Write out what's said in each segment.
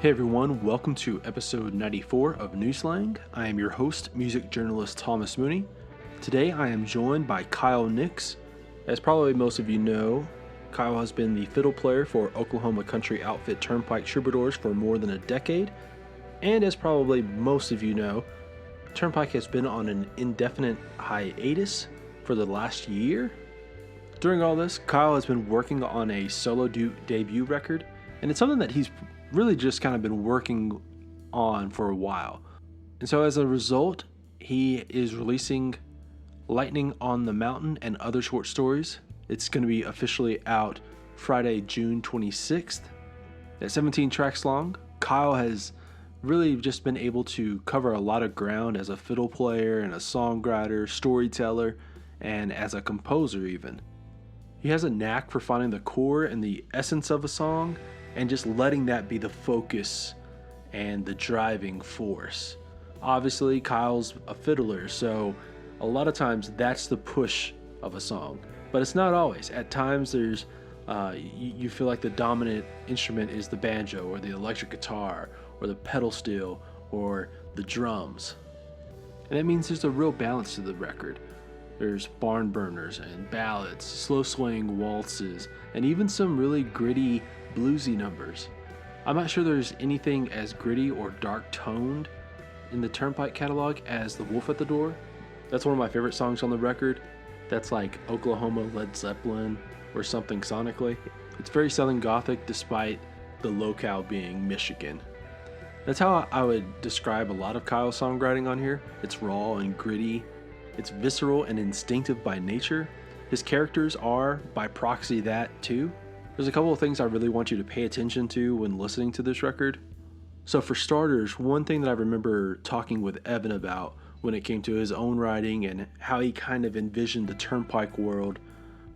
Hey everyone, welcome to episode 94 of New Slang. I am your host, music journalist Thomas Mooney. Today I am joined by Kyle Nix. As probably most of you know, Kyle has been the fiddle player for Oklahoma country outfit Turnpike Troubadours for more than a decade. And as probably most of you know, Turnpike has been on an indefinite hiatus for the last year. During all this, Kyle has been working on a solo debut record, and it's something that he's really just kind of been working on for a while. And so as a result, he is releasing Lightning on the Mountain and Other Short Stories. It's going to be officially out Friday, June 26th. At 17 tracks long, Kyle has really just been able to cover a lot of ground as a fiddle player and a songwriter, storyteller, and as a composer even. He has a knack for finding the core and the essence of a song and just letting that be the focus and the driving force. Obviously, Kyle's a fiddler, so a lot of times that's the push of a song. But it's not always. At times there's you feel like the dominant instrument is the banjo or the electric guitar or the pedal steel or the drums. And that means there's a real balance to the record. There's barn burners and ballads, slow swaying waltzes, and even some really gritty bluesy numbers. I'm not sure there's anything as gritty or dark toned in the Turnpike catalog as The Wolf at the Door. That's one of my favorite songs on the record. That's like Oklahoma Led Zeppelin or something sonically. It's very Southern Gothic despite the locale being Michigan. That's how I would describe a lot of Kyle's songwriting on here. It's raw and gritty. It's visceral and instinctive by nature. His characters are, by proxy, that too. There's a couple of things I really want you to pay attention to when listening to this record. So for starters, one thing that I remember talking with Evan about when it came to his own writing and how he kind of envisioned the Turnpike world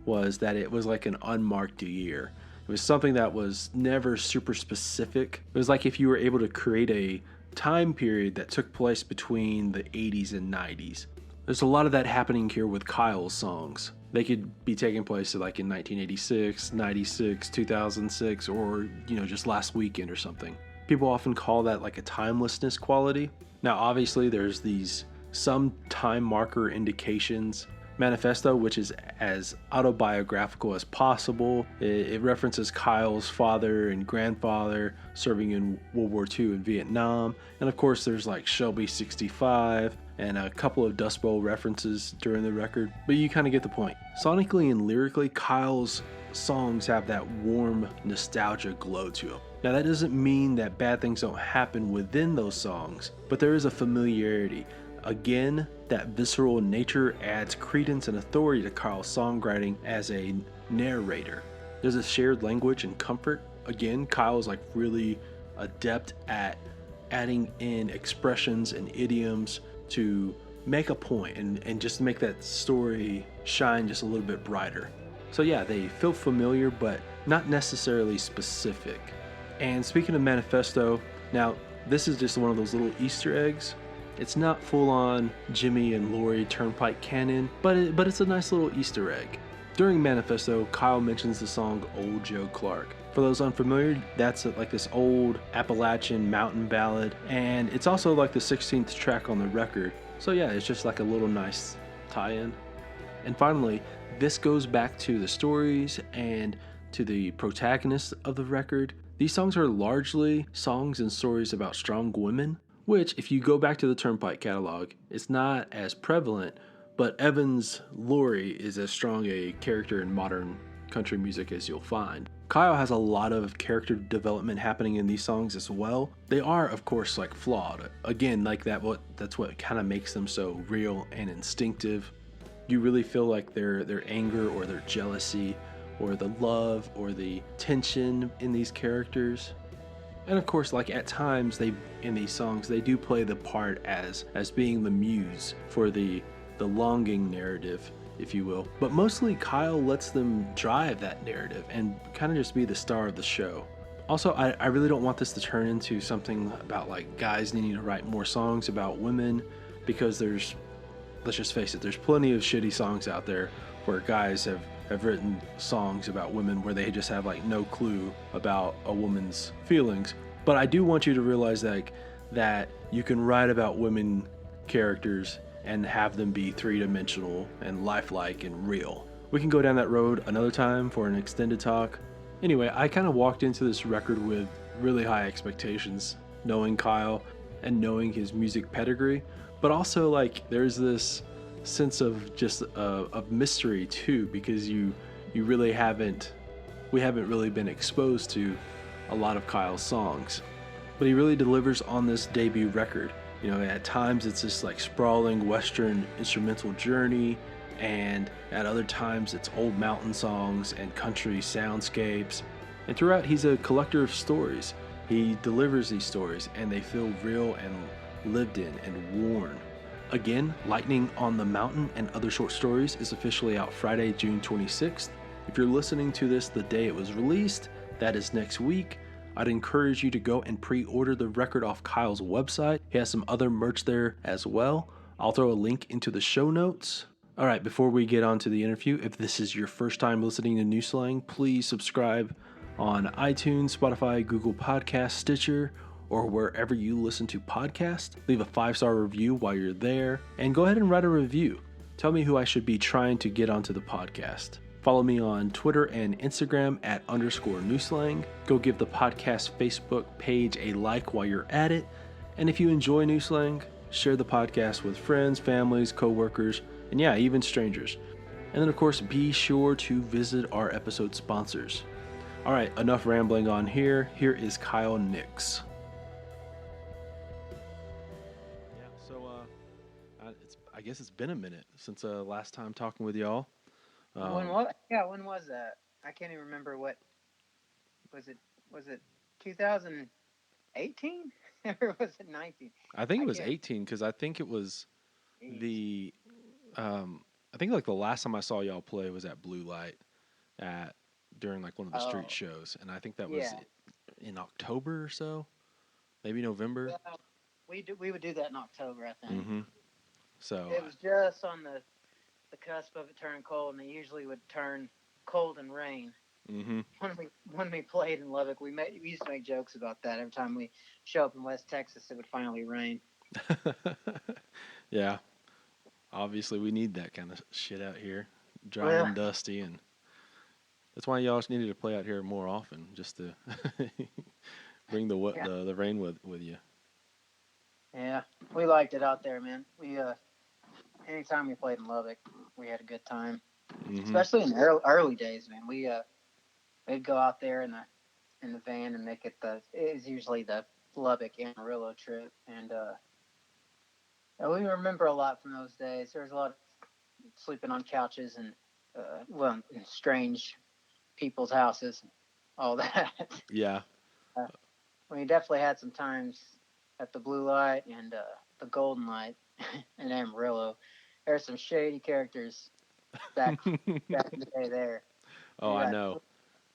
was that it was like an unmarked year. It was something that was never super specific. It was like if you were able to create a time period that took place between the 80s and 90s. There's a lot of that happening here with Kyle's songs. They could be taking place like in 1986, 96, 2006, or, just last weekend or something. People often call that like a timelessness quality. Now, obviously, there's some time marker indications. Manifesto, which is as autobiographical as possible. It references Kyle's father and grandfather serving in World War II in Vietnam. And of course, there's like Shelby 65 and a couple of Dust Bowl references during the record. But you kind of get the point. Sonically and lyrically, Kyle's songs have that warm nostalgia glow to them. Now, that doesn't mean that bad things don't happen within those songs, but there is a familiarity. Again, that visceral nature adds credence and authority to Kyle's songwriting as a narrator. There's a shared language and comfort. Again, Kyle's like really adept at adding in expressions and idioms to make a point and just make that story shine just a little bit brighter. So yeah, they feel familiar, but not necessarily specific. And speaking of Manifesto, now this is just one of those little Easter eggs. It's not full-on Jimmy and Lori Turnpike canon, but it's a nice little Easter egg. During Manifesto, Kyle mentions the song Old Joe Clark. For those unfamiliar, that's like this old Appalachian mountain ballad, and it's also like the 16th track on the record. So yeah, it's just like a little nice tie-in. And finally, this goes back to the stories and to the protagonists of the record. These songs are largely songs and stories about strong women, which, if you go back to the Turnpike catalog, it's not as prevalent, but Evan's Lori is as strong a character in modern country music as you'll find. Kyle has a lot of character development happening in these songs as well. They are, of course, like flawed. Again, like that's what kind of makes them so real and instinctive. You really feel like their anger or their jealousy or the love or the tension in these characters. And of course, like at times in these songs, they do play the part as being the muse for the longing narrative, if you will. But mostly Kyle lets them drive that narrative and kind of just be the star of the show. Also, I really don't want this to turn into something about like guys needing to write more songs about women, because let's just face it, there's plenty of shitty songs out there where guys have written songs about women where they just have like no clue about a woman's feelings. But I do want you to realize that you can write about women characters and have them be three-dimensional and lifelike and real. We can go down that road another time for an extended talk. Anyway, I kind of walked into this record with really high expectations, knowing Kyle and knowing his music pedigree, but also like there's this sense of just of mystery too, because you really haven't we haven't really been exposed to a lot of Kyle's songs, but he really delivers on this debut record. You know, at times it's this like sprawling Western instrumental journey, and at other times it's old mountain songs and country soundscapes. And throughout, he's a collector of stories. He delivers these stories, and they feel real and lived in and worn. Again, Lightning on the Mountain and Other Short Stories is officially out Friday, June 26th. If you're listening to this the day it was released, that is next week. I'd encourage you to go and pre-order the record off Kyle's website. He has some other merch there as well. I'll throw a link into the show notes. All right, before we get on to the interview, if this is your first time listening to New Slang, please subscribe on iTunes, Spotify, Google Podcasts, Stitcher, or wherever you listen to podcasts. Leave a 5-star review while you're there, and go ahead and write a review. Tell me who I should be trying to get onto the podcast. Follow me on Twitter and Instagram at _newslang. Go give the podcast Facebook page a like while you're at it. And if you enjoy New Slang, share the podcast with friends, families, coworkers, and yeah, even strangers. And then of course, be sure to visit our episode sponsors. All right, enough rambling on here. Here is Kyle Nix. Yeah, so I guess it's been a minute since last time talking with y'all. When was that? I can't even remember. What was it? Was it 2018 or was it 19? I think it was 18 because I think it was the I think like the last time I saw y'all play was at Blue Light during like one of the street shows, and I think that was in October or so, maybe November. Yeah, we would do that in October, I think. Mm-hmm. So it was just on the cusp of it turning cold, and it usually would turn cold and rain. Mm-hmm. When we played in Lubbock, we used to make jokes about that. Every time we show up in West Texas, it would finally rain. Yeah, obviously we need that kind of shit out here, dry and dusty, and that's why y'all needed to play out here more often, just to bring the rain with you. Yeah, we liked it out there, man. We anytime we played in Lubbock, we had a good time. Mm-hmm. Especially in the early days, man. We'd go out there in the van and make it it was usually the Lubbock Amarillo trip, and we remember a lot from those days. There was a lot of sleeping on couches and in strange people's houses, all that. Yeah. We definitely had some times at the Blue Light and the Golden Light in Amarillo. There's some shady characters back in the day there. Oh, I know.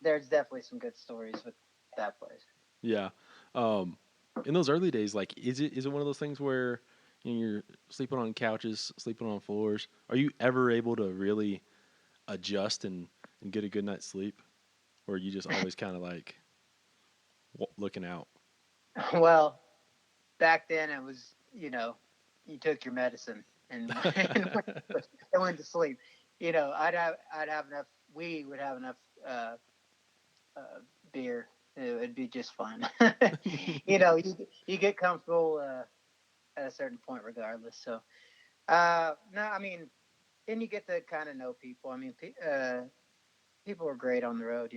There's definitely some good stories with that place. Yeah. In those early days, like, is it one of those things where you're sleeping on couches, sleeping on floors? Are you ever able to really adjust and get a good night's sleep? Or are you just always kind of like looking out? Well, back then it was, you took your medicine and went to sleep. I'd have enough. We would have enough beer. It'd be just fine. You get comfortable at a certain point, regardless. So, no, I mean, then you get to kind of know people. I mean, people are great on the road.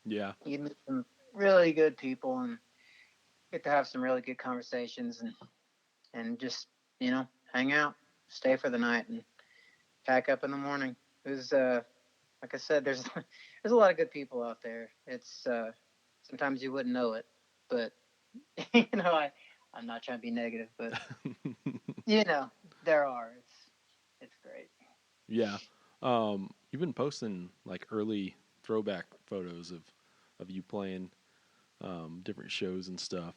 Yeah. You meet some really good people and get to have some really good conversations and just hang out, stay for the night, and pack up in the morning. It was like I said, there's a lot of good people out there. It's sometimes you wouldn't know it, but I'm not trying to be negative, but there are. It's great. Yeah. You've been posting like early throwback photos of you playing different shows and stuff.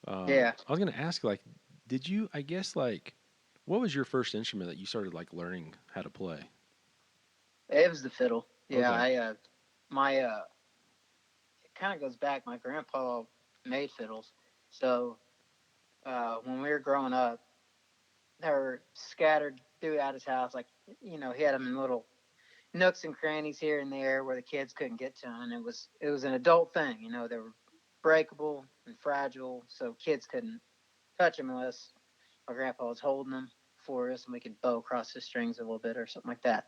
Yeah. I was gonna ask, like, did you? I guess, like, what was your first instrument that you started like learning how to play? It was the fiddle. Yeah, okay. it kind of goes back. My grandpa made fiddles. So when we were growing up, they were scattered throughout his house. Like, he had them in little nooks and crannies here and there where the kids couldn't get to them. And it was an adult thing. They were breakable and fragile, so kids couldn't touch them unless my grandpa was holding them for us and we could bow across the strings a little bit or something like that.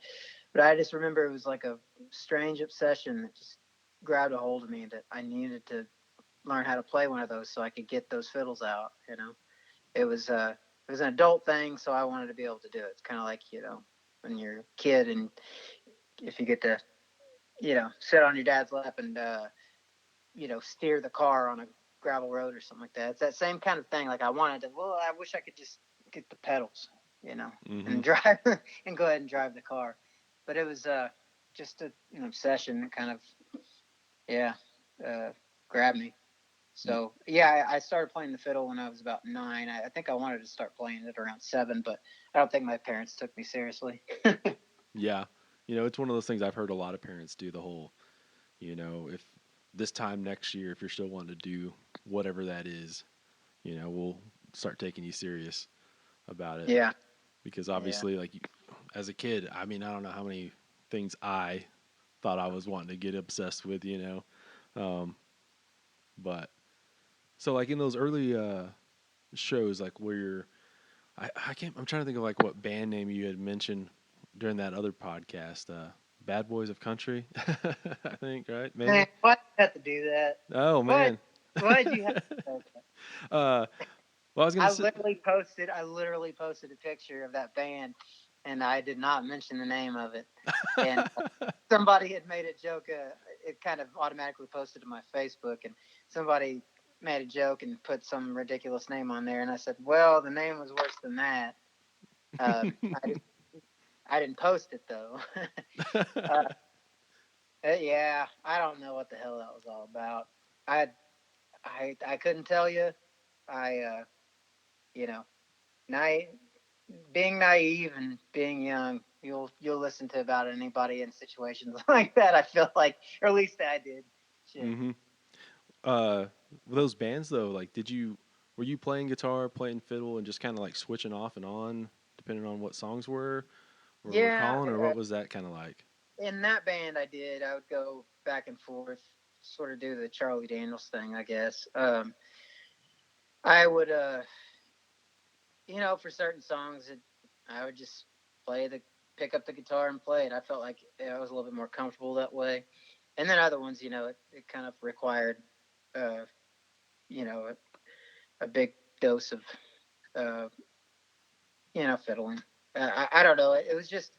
But I just remember it was like a strange obsession that just grabbed a hold of me, that I needed to learn how to play one of those so I could get those fiddles out. It was an adult thing, so I wanted to be able to do it. It's kind of like, when you're a kid and if you get to, sit on your dad's lap and steer the car on a gravel road or something like that. It's that same kind of thing. Like I wish I could just get the pedals, and drive and go ahead and drive the car. But it was just an obsession that kind of, grabbed me. So I started playing the fiddle when I was about 9. I think I wanted to start playing it around 7, but I don't think my parents took me seriously. Yeah. It's one of those things I've heard a lot of parents do the whole, if this time next year, if you're still wanting to do whatever that is, we'll start taking you serious about it. Yeah. Because obviously, like, as a kid, I mean, I don't know how many things I thought I was wanting to get obsessed with, but so like in those early shows, like where I'm trying to think of like what band name you had mentioned during that other podcast, Bad Boys of Country, I think, right? Maybe. Man, why did you have to do that? Oh man. Why did you have to do that? Well, I was gonna say. I literally posted a picture of that band, and I did not mention the name of it. And somebody had made a joke. It kind of automatically posted to my Facebook, and somebody made a joke and put some ridiculous name on there. And I said, "Well, the name was worse than that." I didn't post it though. Yeah, I don't know what the hell that was all about. I couldn't tell you. I naive, being naive and being young, you'll listen to about anybody in situations like that. I feel like, or at least I did. Shit. Mm-hmm. Those bands though, like, were you playing guitar, playing fiddle, and just kind of like switching off and on depending on what songs were calling, or what was that kind of like? In that band, I did. I would go back and forth, sort of do the Charlie Daniels thing, I guess. I would, for certain songs, I would just pick up the guitar and play it. I felt like I was a little bit more comfortable that way. And then other ones, it kind of required, a big dose of, fiddling. I don't know. It was just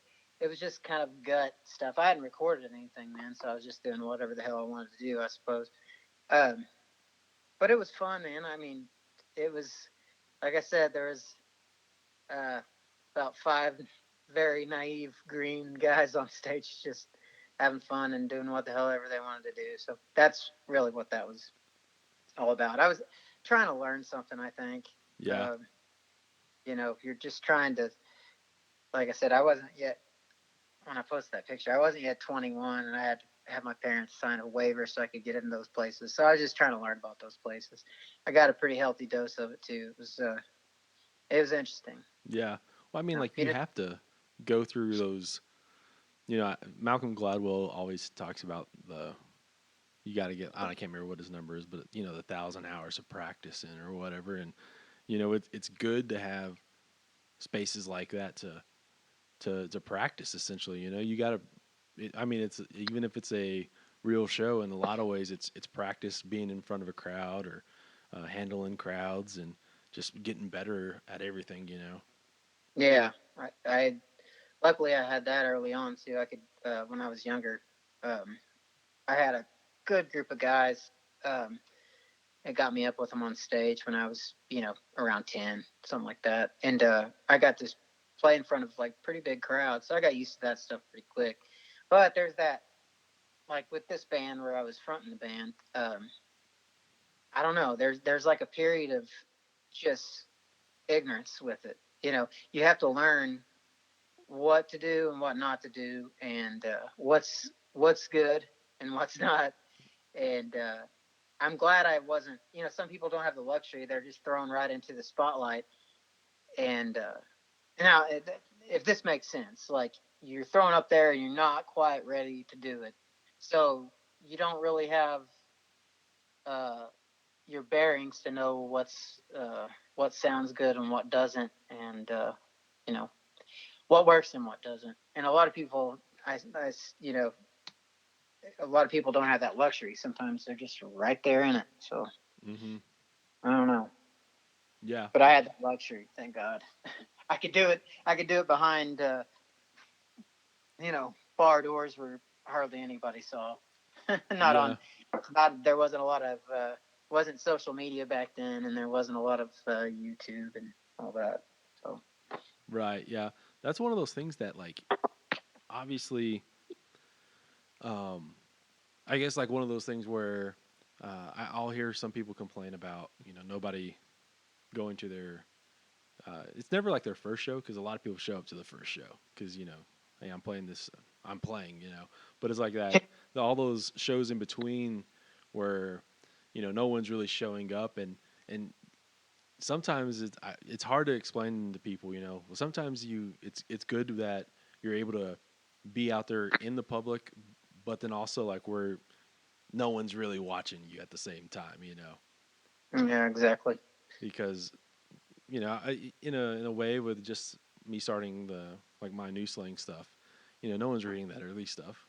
kind of gut stuff. I hadn't recorded anything, man, so I was just doing whatever the hell I wanted to do, I suppose. But it was fun, man. I mean, it was, like I said, there was about 5 very naive green guys on stage just having fun and doing what the hell ever they wanted to do. So that's really what that was all about. I was trying to learn something, I think. Yeah. You're just trying to, like I said, I wasn't yet, when I posted that picture, I wasn't yet 21, and I had to have my parents sign a waiver so I could get in those places. So I was just trying to learn about those places. I got a pretty healthy dose of it too. It was interesting. Yeah. Well, I mean, like, you have to go through those. Malcolm Gladwell always talks about you got to get. I can't remember what his number is, but the 1,000 hours of practice in or whatever, and it's good to have spaces like that to practice. Essentially, you got to. I mean, it's even if it's a real show, in a lot of ways, it's practice being in front of a crowd or handling crowds and just getting better at everything. Yeah, I luckily I had that early on too. I could when I was younger, I had a good group of guys. It got me up with them on stage when I was, around 10, something like that. And I got to play in front of like pretty big crowds, so I got used to that stuff pretty quick. But there's that, like with this band where I was fronting the band. I don't know. There's like a period of just ignorance with it. You have to learn what to do and what not to do, and what's good and what's not. And I'm glad I wasn't. Some people don't have the luxury; they're just thrown right into the spotlight. And now, if this makes sense, like you're thrown up there and you're not quite ready to do it, so you don't really have uh, your bearings to know what sounds good and what doesn't, and you know what works and what doesn't. And a lot of people, a lot of people don't have that luxury. Sometimes they're just right there in it. So Mm-hmm. I don't know, Yeah. but I had that luxury. Thank God. I could do it. I could do it behind, bar doors where hardly anybody saw. not Yeah. on, not there wasn't a lot of, wasn't social media back then, and there wasn't a lot of YouTube and all that. So Right. Yeah. That's one of those things that, like, obviously, um, I guess like one of those things where I'll hear some people complain about, nobody going to their. It's never like their first show because a lot of people show up to the first show because hey, I'm playing this, I'm playing, but it's like that all those shows in between where no one's really showing up and sometimes it's hard to explain to people. Well, sometimes it's good that you're able to be out there in the public, but then also like where no one's really watching you at the same time, yeah, exactly. because in a way with just me starting the like my new slang stuff, no one's reading that early stuff,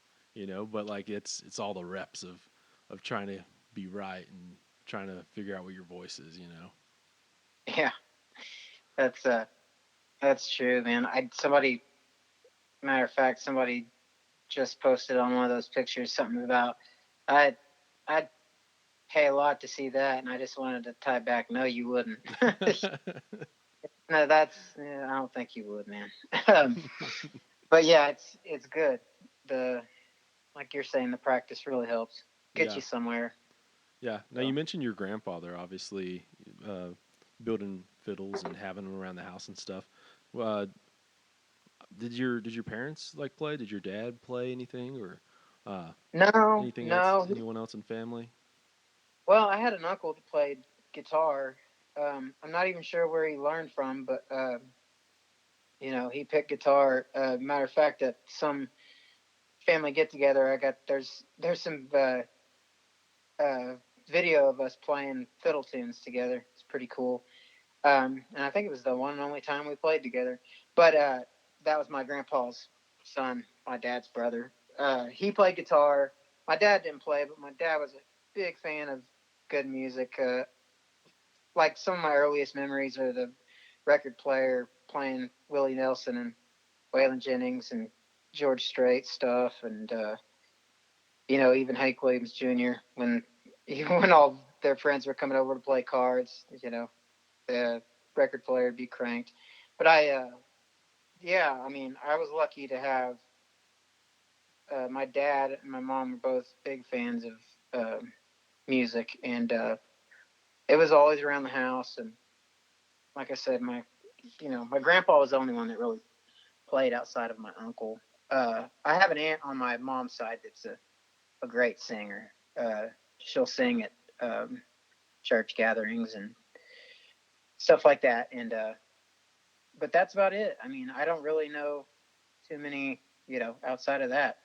but like it's all the reps of trying to be right and trying to figure out what your voice is. Yeah, that's uh, that's true, man. Matter of fact, somebody just posted on one of those pictures something about I I'd pay a lot to see that, and I just wanted to tie back. No, you wouldn't. No, I don't think you would, man. But yeah, it's good. The Like you're saying, the practice really helps get Yeah. you somewhere. Yeah. Now you So mentioned your grandfather, obviously, uh, building fiddles and having them around the house and stuff. Uh, did your parents like play? Did your dad play anything or uh, no, anything else? no. Anyone else in family? Well, I had an uncle that played guitar. I'm not even sure where he learned from, but he picked guitar. Matter of fact, at some family get together, there's some uh, video of us playing fiddle tunes together. It's pretty cool. And I think it was the one and only time we played together. But that was my grandpa's son, my dad's brother. He played guitar. My dad didn't play, but my dad was a big fan of good music. Like some of my earliest memories are the record player playing Willie Nelson and Waylon Jennings and George Strait stuff, and even Hank Williams Jr. when when all their friends were coming over to play cards. The record player would be cranked. But yeah, I mean, I was lucky to have my dad and my mom were both big fans of music, and it was always around the house. And like I said, my grandpa was the only one that really played outside of my uncle. I have an aunt on my mom's side that's a great singer. She'll sing at church gatherings and stuff like that. And but that's about it. I mean, I don't really know too many, outside of that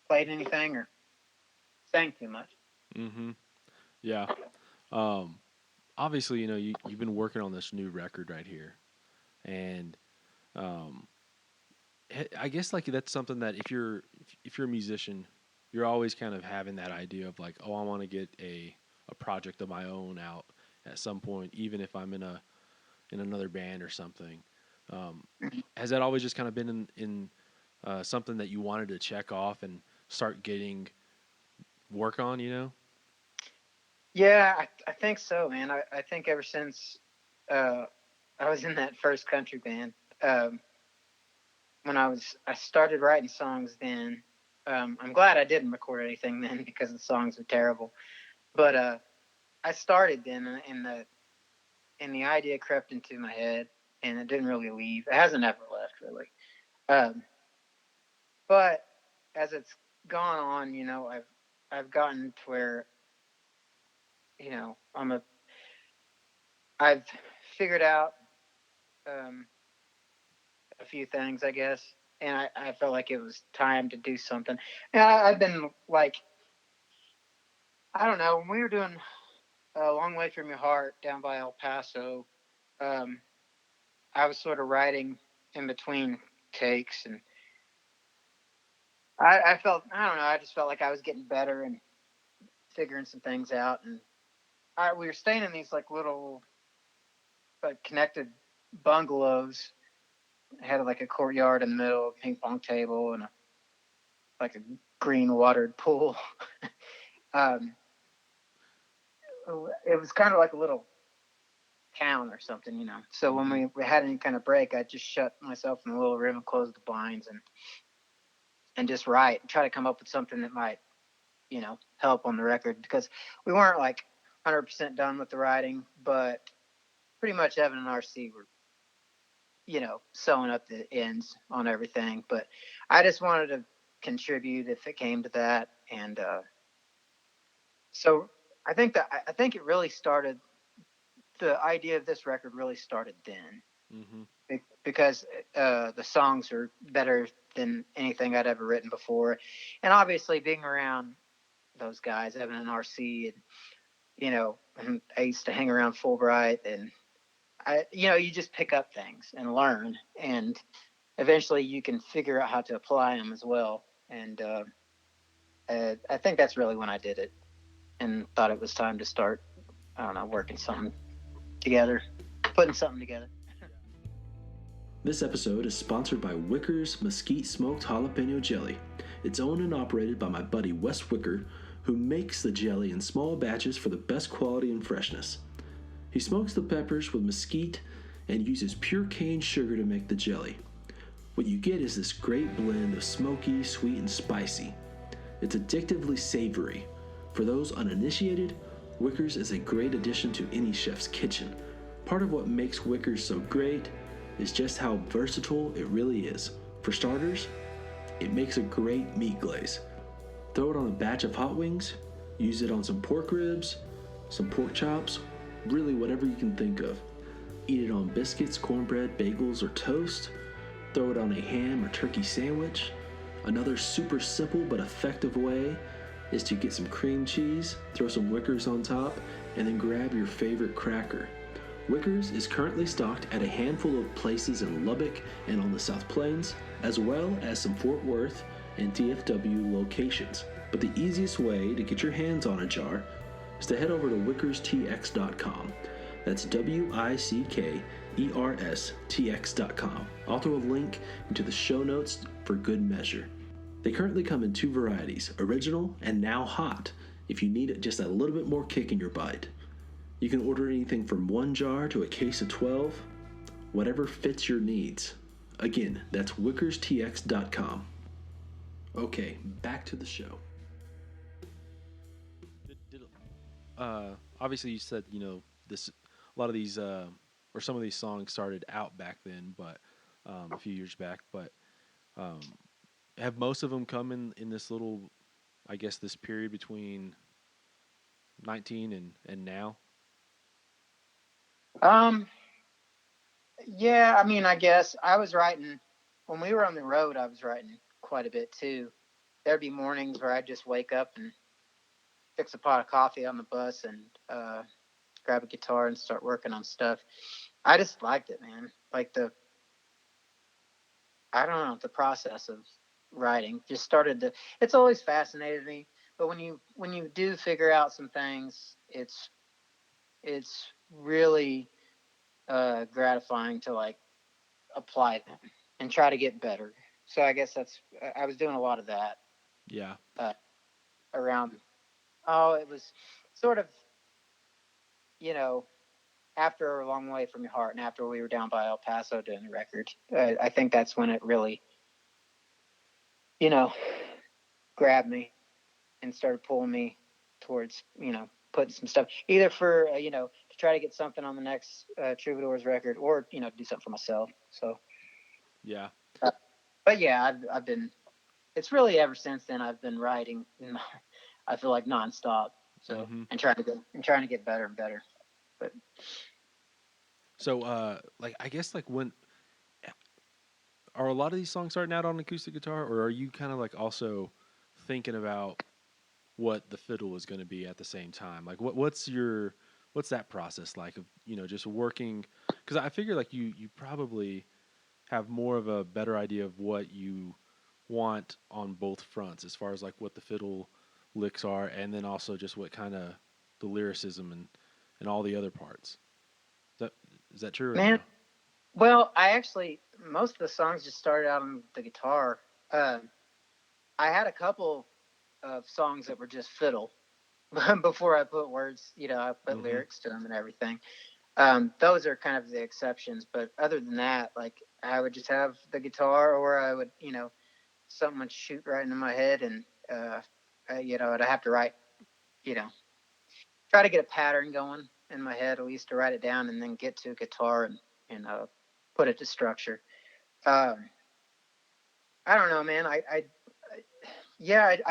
played anything or sang too much. Mm-hmm. Yeah. Um, Obviously, you've been working on this new record right here, and um, I guess like that's something that if you're a musician, you're always kind of having that idea of like, oh, I want to get a project of my own out at some point, even if I'm in another band or something. Um, has that always just kind of been in something that you wanted to check off and start getting work on? Yeah, I think so, man. I think ever since uh, I was in that first country band, when I started writing songs then. I'm glad I didn't record anything then because the songs were terrible. But I started then, and the idea crept into my head, and it didn't really leave. It hasn't ever left, really. Um, but as it's gone on, I've gotten to where I've figured out a few things, I guess, and I felt like it was time to do something. And I've been like, I don't know, when we were doing A Long Way From Your Heart down by El Paso, I was sort of writing in between takes, and I felt, I don't know, I just felt like I was getting better and figuring some things out. And we were staying in these like little connected bungalows. It had like a courtyard in the middle, a ping pong table, and like a green watered pool. um, it was kind of like a little town or something. So when we had any kind of break, I'd just shut myself in a little room and close the blinds and just write and try to come up with something that might, help on the record, because we weren't like 100% done with the writing, but pretty much Evan and RC were, sewing up the ends on everything. But I just wanted to contribute if it came to that. And so I think it really started, the idea of this record really started then. Mm-hmm. Because the songs are better than anything I'd ever written before. And obviously being around those guys, Evan and RC, and, I used to hang around Fulbright, and you just pick up things and learn, and eventually you can figure out how to apply them as well. And I think that's really when I did it and thought it was time to start, I don't know, working something together, putting something together. This episode is sponsored by Wicker's Mesquite Smoked Jalapeno Jelly. It's owned and operated by my buddy Wes Wicker, who makes the jelly in small batches for the best quality and freshness. He smokes the peppers with mesquite and uses pure cane sugar to make the jelly. What you get is this great blend of smoky, sweet, and spicy. It's addictively savory. For those uninitiated, Wicker's is a great addition to any chef's kitchen. Part of what makes Wicker's so great is just how versatile it really is. For starters, it makes a great meat glaze. Throw it on a batch of hot wings, use it on some pork ribs, some pork chops, really whatever you can think of. Eat it on biscuits, cornbread, bagels, or toast. Throw it on a ham or turkey sandwich. Another super simple but effective way is to get some cream cheese, throw some Wickers on top, and then grab your favorite cracker. Wickers is currently stocked at a handful of places in Lubbock and on the South Plains, as well as some Fort Worth and DFW locations. But the easiest way to get your hands on a jar is to head over to wickerstx.com. That's WICKERSTX.com. I'll throw a link into the show notes for good measure. They currently come in 2 varieties, original and now hot, if you need just a little bit more kick in your bite. You can order anything from 1 jar to a case of 12, whatever fits your needs. Again, that's wickerstx.com. Okay, back to the show. Obviously, you said, this, a lot of these, or some of these songs started out back then, but a few years back, but have most of them come in this little, I guess, this period between 19 and now? Yeah, I mean, I guess I was writing, when we were on the road, I was writing quite a bit too. There'd be mornings where I'd just wake up and fix a pot of coffee on the bus and grab a guitar and start working on stuff. I just liked it, man. Like the process of writing just started to, it's always fascinated me, but when you do figure out some things, it's really gratifying to like apply them and try to get better. So I guess I was doing a lot of that. Yeah. Around, it was sort of, after A Long Way From Your Heart and after we were down by El Paso doing the record, I think that's when it really, grabbed me and started pulling me towards, putting some stuff either for, to try to get something on the next Troubadours record, or, do something for myself. So, yeah. But yeah, it's really ever since then I've been writing, I feel like nonstop. So and trying to get better and better. But so like I guess like when are a lot of these songs starting out on acoustic guitar, or are you kind of like also thinking about what the fiddle is going to be at the same time? Like what's that process like of just working? Because I figure like you probably have more of a better idea of what you want on both fronts, as far as like what the fiddle licks are, and then also just what kind of the lyricism and all the other parts. Is that is that true or man, no? well, I actually most of the songs just started out on the guitar. Um, I had a couple of songs that were just fiddle before I put words. I put lyrics to them and everything. Those are kind of the exceptions, but other than that, like I would just have the guitar, or I would, something would shoot right into my head, and I'd have to write, you know, try to get a pattern going in my head, at least to write it down, and then get to a guitar and put it to structure. Um, I don't know, man. I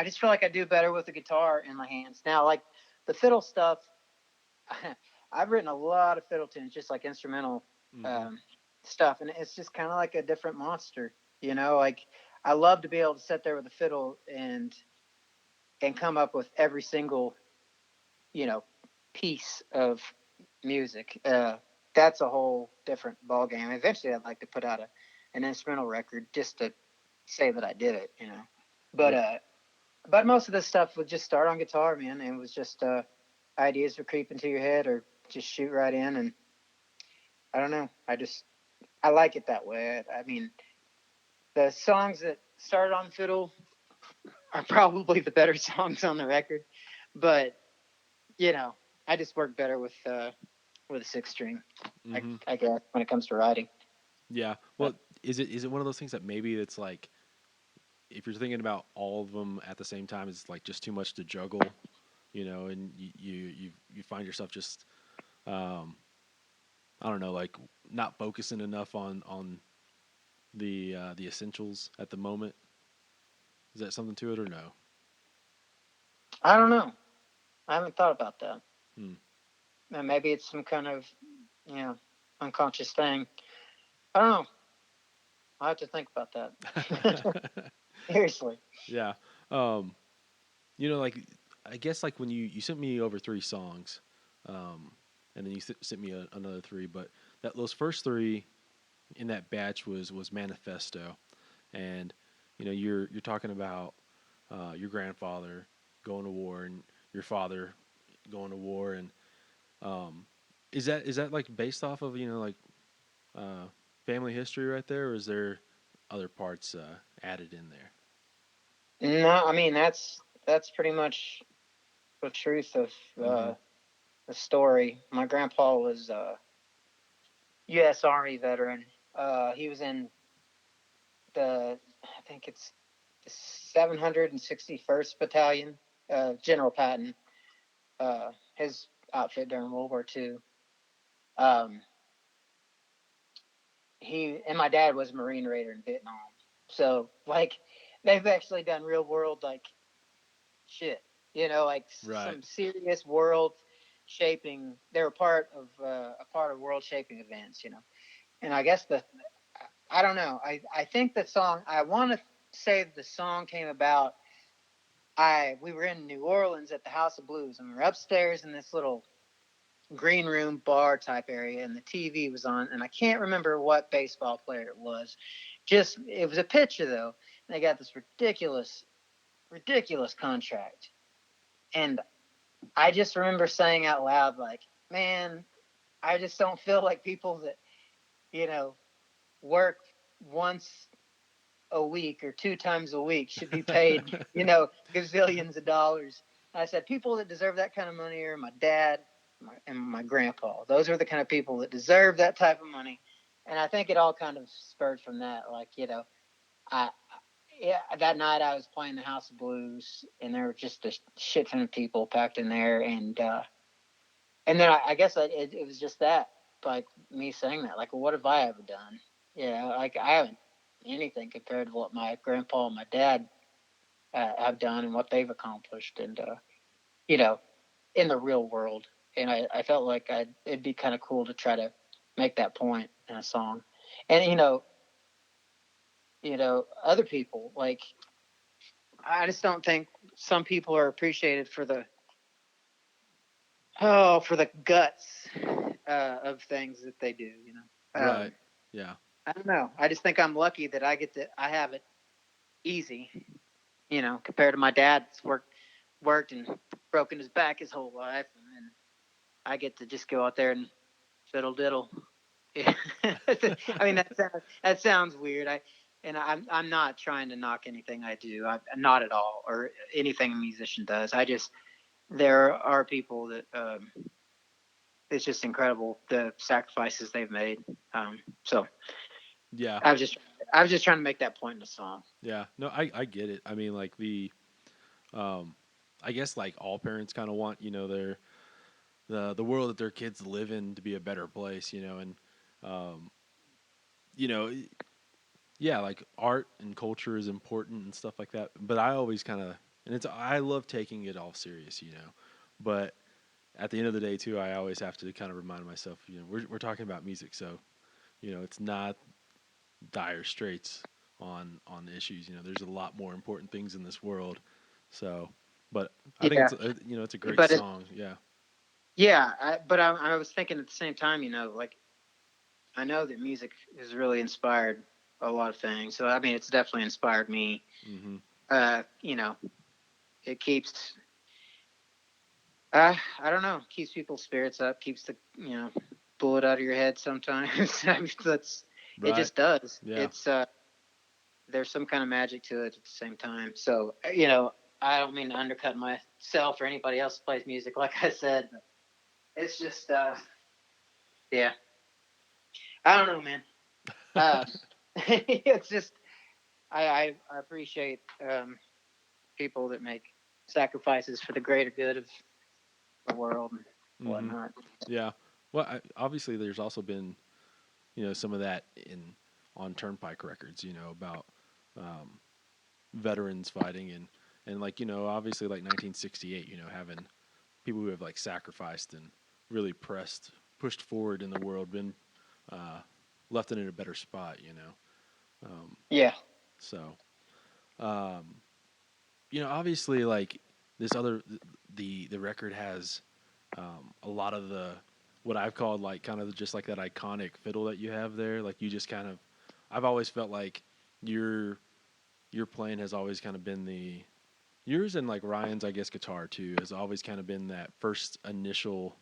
just feel like I do better with the guitar in my hands now. Like the fiddle stuff, I've written a lot of fiddle tunes, just like instrumental stuff, and it's just kind of like a different monster. Like I love to be able to sit there with a fiddle and come up with every single you know piece of music. That's a whole different ball game. Eventually, I'd like to put out an instrumental record just to say that I did it. But Right. but most of this stuff would just start on guitar, man. And it was just ideas would creep into your head or just shoot right in. And I don't know. I like it that way. I mean, the songs that started on fiddle are probably the better songs on the record, but you know, I just work better with a six string. Mm-hmm. I guess when it comes to writing. Yeah. But Well, is it one of those things that maybe it's like if you're thinking about all of them at the same time, it's like just too much to juggle, and you find yourself just um, I don't know, like not focusing enough on the essentials at the moment. Is that something to it or no? I don't know. I haven't thought about that. Hmm. And maybe it's some kind of you know unconscious thing. I don't know. I have to think about that. Seriously. Yeah. Like I guess like when you sent me over three songs, um, and then you sent me another three, but that those first three in that batch was Manifesto, and you're talking about your grandfather going to war and your father going to war, and um, is that like based off of like uh, family history right there, or is there other parts added in there? No, I mean that's pretty much the truth of Mm-hmm. the story. My grandpa was a U.S. Army veteran. He was in I think it's the 761st Battalion. General Patton, his outfit during World War II. Um, he and my dad was a Marine Raider in Vietnam. So like they've actually done real world like shit. Like Right. some serious world shaping. They were a part of world shaping events. And I guess I don't know. I think the song I want to say the song came about. We were in New Orleans at the House of Blues, and we were upstairs in this little green room bar type area, and the TV was on, and I can't remember what baseball player it was. Just it was a pitcher though, and they got this ridiculous contract, and I just remember saying out loud like, "Man, I just don't feel like people that you know work once a week or two times a week should be paid, gazillions of dollars." And I said, people that deserve that kind of money are my dad and my grandpa. Those are the kind of people that deserve that type of money. And I think it all kind of spurred from that. Like, I, yeah, that night I was playing the House of Blues, and there were just a shit ton of people packed in there, and then I guess it was just that, like me saying that, like, well, what have I ever done? Like I haven't anything compared to what my grandpa and my dad have done and what they've accomplished, and you know, in the real world. And I felt like it'd be kind of cool to try to make that point in a song. And other people, like, I just don't think some people are appreciated for the guts of things that they do. Right. Yeah. I don't know. I just think I'm lucky that I have it easy. Compared to my dad, that's worked and broken his back his whole life, and I get to just go out there and fiddle diddle. Yeah. I mean, that sounds weird. I'm not trying to knock anything I do. Not at all, or anything a musician does. There are people that it's just incredible the sacrifices they've made. So Yeah. I was just trying to make that point in the song. Yeah. No, I get it. I mean, like um, I guess like all parents kind of want, the world that their kids live in to be a better place, and, um, you know, yeah, like art and culture is important and stuff like that. But I always kind of, and I love taking it all serious, but at the end of the day too, I always have to kind of remind myself, we're talking about music. So, it's not dire straits on issues. There's a lot more important things in this world. So, but I think Yeah, it's a great but song. Yeah. but I was thinking at the same time, like, I know that music has really inspired a lot of things. So I mean, it's definitely inspired me. Mm-hmm. Uh, you know, it keeps I don't know, keeps people's spirits up, keeps the bullet out of your head sometimes. I mean, it Right. just does. Yeah. It's there's some kind of magic to it at the same time. So I don't mean to undercut myself or anybody else who plays music, like I said. But it's just yeah, I don't know, man. Uh, it's just I appreciate people that make sacrifices for the greater good of the world and Mm-hmm. whatnot. Yeah. Well, obviously, there's also been some of that in on Turnpike Records. About um, veterans fighting and like obviously like 1968. Having people who have like sacrificed and really pushed forward in the world, been uh, left in a better spot. Um, Yeah. so um, obviously like this other the record has a lot of the what I've called like kind of just like that iconic fiddle that you have there. Like you just kind of, I've always felt like your your playing has always kind of been yours and like Ryan's I guess guitar too has always kind of been that first initial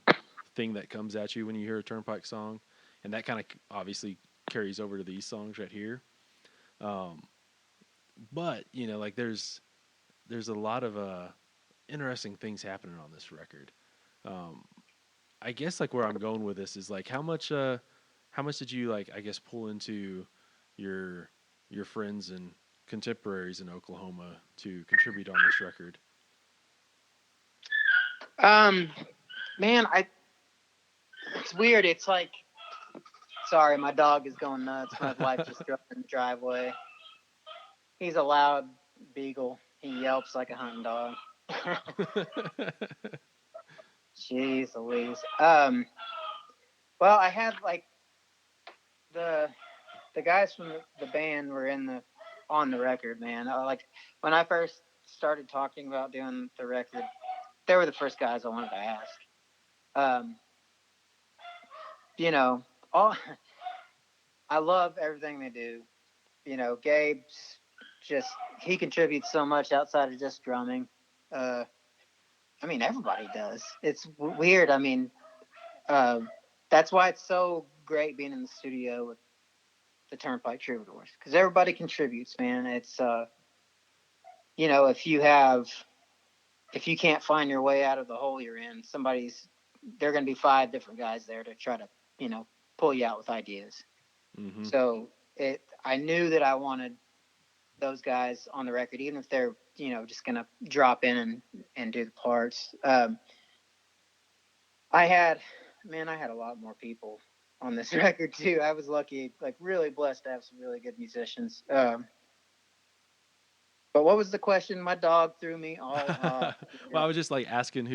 thing that comes at you when you hear a Turnpike song, and that kind of obviously carries over to these songs right here. Um, but like there's a lot of interesting things happening on this record. Um, I guess like where I'm going with this is like how much did you like I guess pull into your your friends and contemporaries in Oklahoma to contribute on this record? Um, man, it's weird. It's like, sorry, my dog is going nuts. My wife just drove in the driveway. He's a loud beagle. He yelps like a hunting dog. Jeez Louise. Well, I had like the the guys from the band were on the record, man. Like when I first started talking about doing the record, they were the first guys I wanted to ask. Um, you know, all I love everything they do. Gabe's just he contributes so much outside of just drumming. Uh, I mean, everybody does. It's weird. I mean, uh, that's why it's so great being in the studio with the Turnpike Troubadours because everybody contributes, man. It's if if you can't find your way out of the hole you're in, there are going to be five different guys there to try to pull you out with ideas. Mm-hmm. So I knew that I wanted those guys on the record, even if they're just gonna drop in and do the parts. I had a lot more people on this record too. I was lucky, like really blessed to have some really good musicians. But what was the question? My dog threw me all off. Well, I was just like asking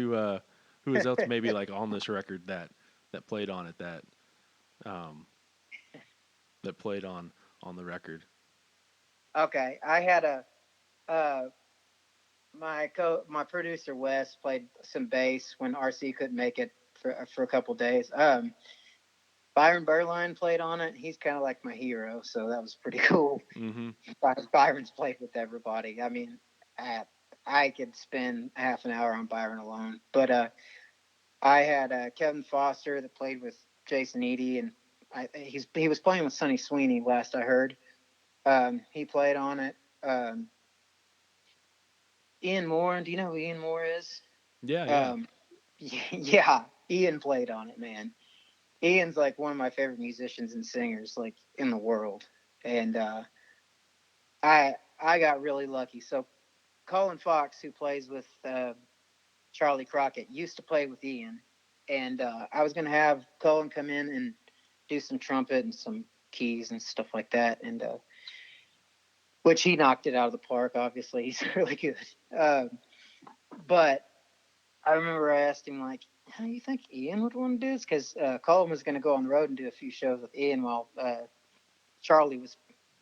who is else maybe like on this record that played on it um that played on the record? Okay, I had uh, my producer Wes played some bass when RC couldn't make it for a couple days. Byron Berline played on it. He's kind of like my hero, so that was pretty cool. Mm-hmm. Byron's played with everybody. I mean, I could spend half an hour on Byron alone. But I had Kevin Foster that played with Jason Eady, and he was playing with Sonny Sweeney last I heard. He played on it. Ian Moore, do you know who Ian Moore is? Yeah, yeah. Yeah, Ian played on it, man. Ian's like one of my favorite musicians and singers like in the world, and I got really lucky. So Colin Fox, who plays with Charlie Crockett, used to play with Ian, and I was gonna have Colin come in and do some trumpet and some keys and stuff like that, and which he knocked it out of the park. Obviously, he's really good. But I remember I asked him like, "How do you think Ian would want to do this?" Because Colin was going to go on the road and do a few shows with Ian while Charlie was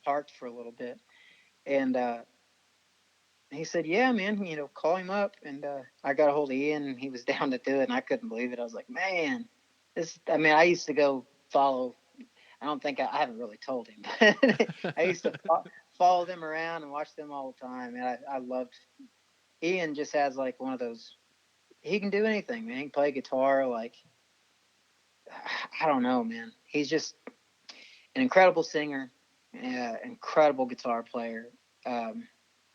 parked for a little bit, and he said, "Yeah, man, call him up." And I got a hold of Ian, and he was down to do it, and I couldn't believe it. I was like, "Man, this." I mean, I used to go follow. I don't think I haven't really told him, but I used to follow them around and watch them all the time, and I loved. Ian just has like one of those. He can do anything, man. He can play guitar, like I don't know, man. He's just an incredible singer, incredible guitar player. One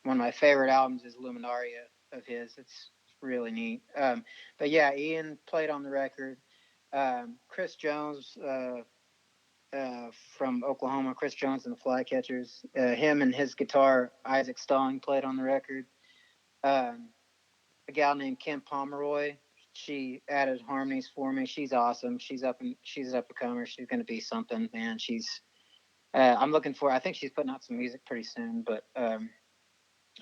of my favorite albums is Luminaria of his. It's really neat. But yeah, Ian played on the record. Chris Jones from Oklahoma, Chris Jones and the Flycatchers. Him and his guitar, Isaac Stalling, played on the record. A gal named Kim Pomeroy. She added harmonies for me. She's awesome. She's up and comer. She's going to be something, man. I'm looking for. I think she's putting out some music pretty soon, but I'm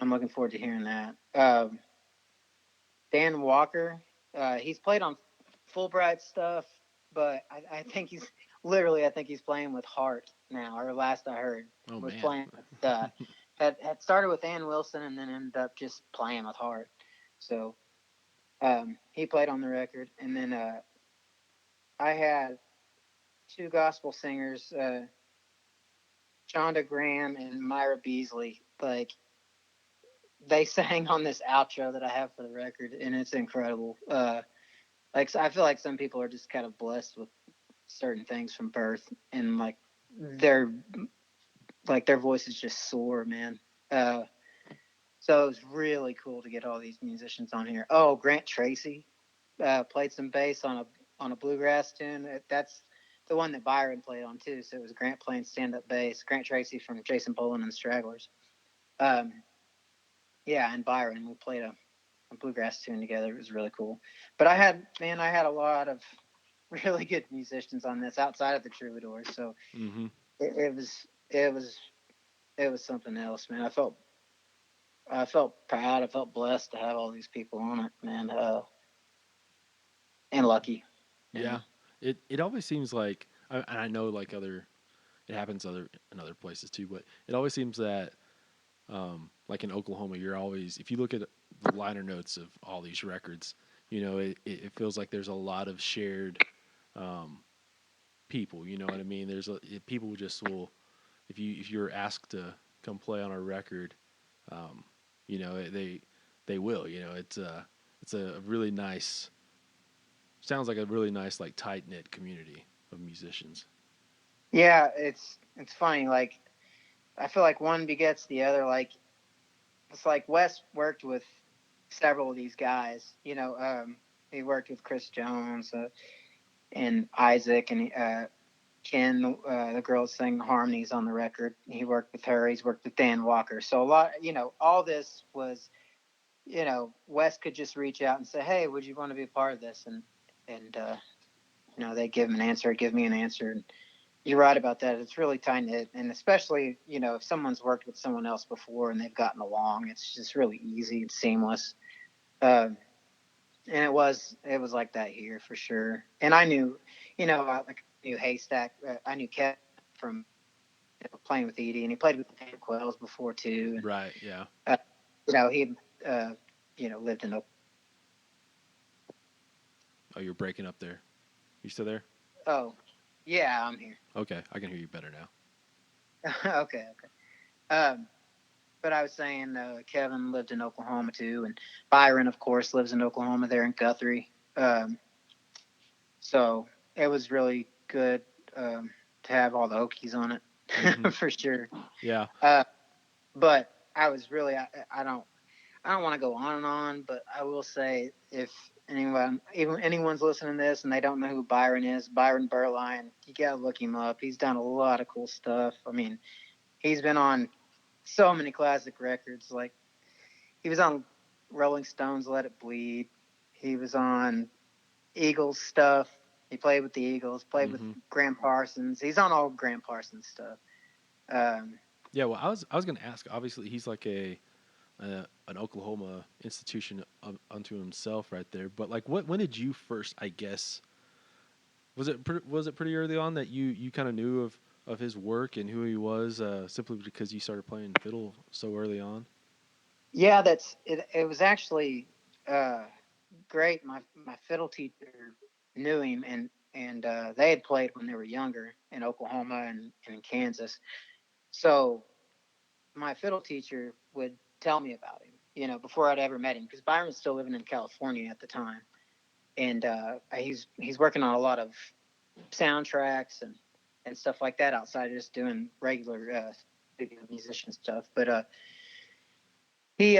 looking forward to hearing that. Dan Walker. He's played on Fulbright stuff, but I think he's literally. I think he's playing with Heart now. Or last I heard, was man. playing with. Had started with Ann Wilson and then ended up just playing with Heart. So he played on the record, and then I had two gospel singers, Shonda Graham and Myra Beasley. Like they sang on this outro that I have for the record, and it's incredible. Like I feel like some people are just kind of blessed with certain things from birth, and like their voices just soar, man. So it was really cool to get all these musicians on here. Oh, Grant Tracy played some bass on a bluegrass tune. That's the one that Byron played on too. So it was Grant playing stand-up bass. Grant Tracy from Jason Boland and the Stragglers. Yeah, and Byron. We played a bluegrass tune together. It was really cool. But I had a lot of really good musicians on this outside of the Troubadours. So Mm-hmm. it was something else, man. I felt proud. I felt blessed to have all these people on it, man. And lucky. Yeah. It always seems like, and I know like it happens in other places too, but it always seems that like in Oklahoma, you're always, if you look at the liner notes of all these records, it feels like there's a lot of shared people. You know what I mean? People just will, if you're asked to come play on a record, um, they will. It's a really nice, sounds like a really nice like tight knit community of musicians. Yeah, it's funny. Like I feel like one begets the other. Like it's like Wes worked with several of these guys. He worked with Chris Jones and Isaac and Ken, the girl that sang the harmonies on the record. He worked with her. He's worked with Dan Walker. So a lot, all this was, Wes could just reach out and say, "Hey, would you want to be a part of this?" And they give him an answer, give me an answer. And you're right about that. It's really tight knit, and especially if someone's worked with someone else before and they've gotten along, it's just really easy and seamless. And it was like that here for sure. And I knew, I knew Haystack. I knew Kevin from playing with Edie, and he played with the Quails before too. And Right. Yeah. he, uh, lived in. Oh, you're breaking up there. You still there? Oh, yeah, I'm here. Okay, I can hear you better now. Okay. Um, but I was saying Kevin lived in Oklahoma too, and Byron, of course, lives in Oklahoma there in Guthrie. So it was really good to have all the Okies on it for sure. Yeah. But I was really I don't want to go on and on, but I will say if anyone's listening to this and they don't know who Byron is, Byron Berline, you gotta look him up. He's done a lot of cool stuff. I mean, he's been on so many classic records. Like he was on Rolling Stones' "Let It Bleed." He was on Eagles stuff. He played with the Eagles. Played with Graham Parsons. He's on all Graham Parsons stuff. Yeah. Well, I was going to ask. Obviously, he's like an Oklahoma institution unto himself, right there. But like, when did you first? I guess was it pretty early on that you kind of knew of his work and who he was simply because you started playing fiddle so early on? Yeah, that's it. It was actually great. My fiddle teacher knew him, and they had played when they were younger in Oklahoma and in Kansas. So my fiddle teacher would tell me about him, before I'd ever met him, because Byron was still living in California at the time, and he's working on a lot of soundtracks and stuff like that outside of just doing regular studio musician stuff. But he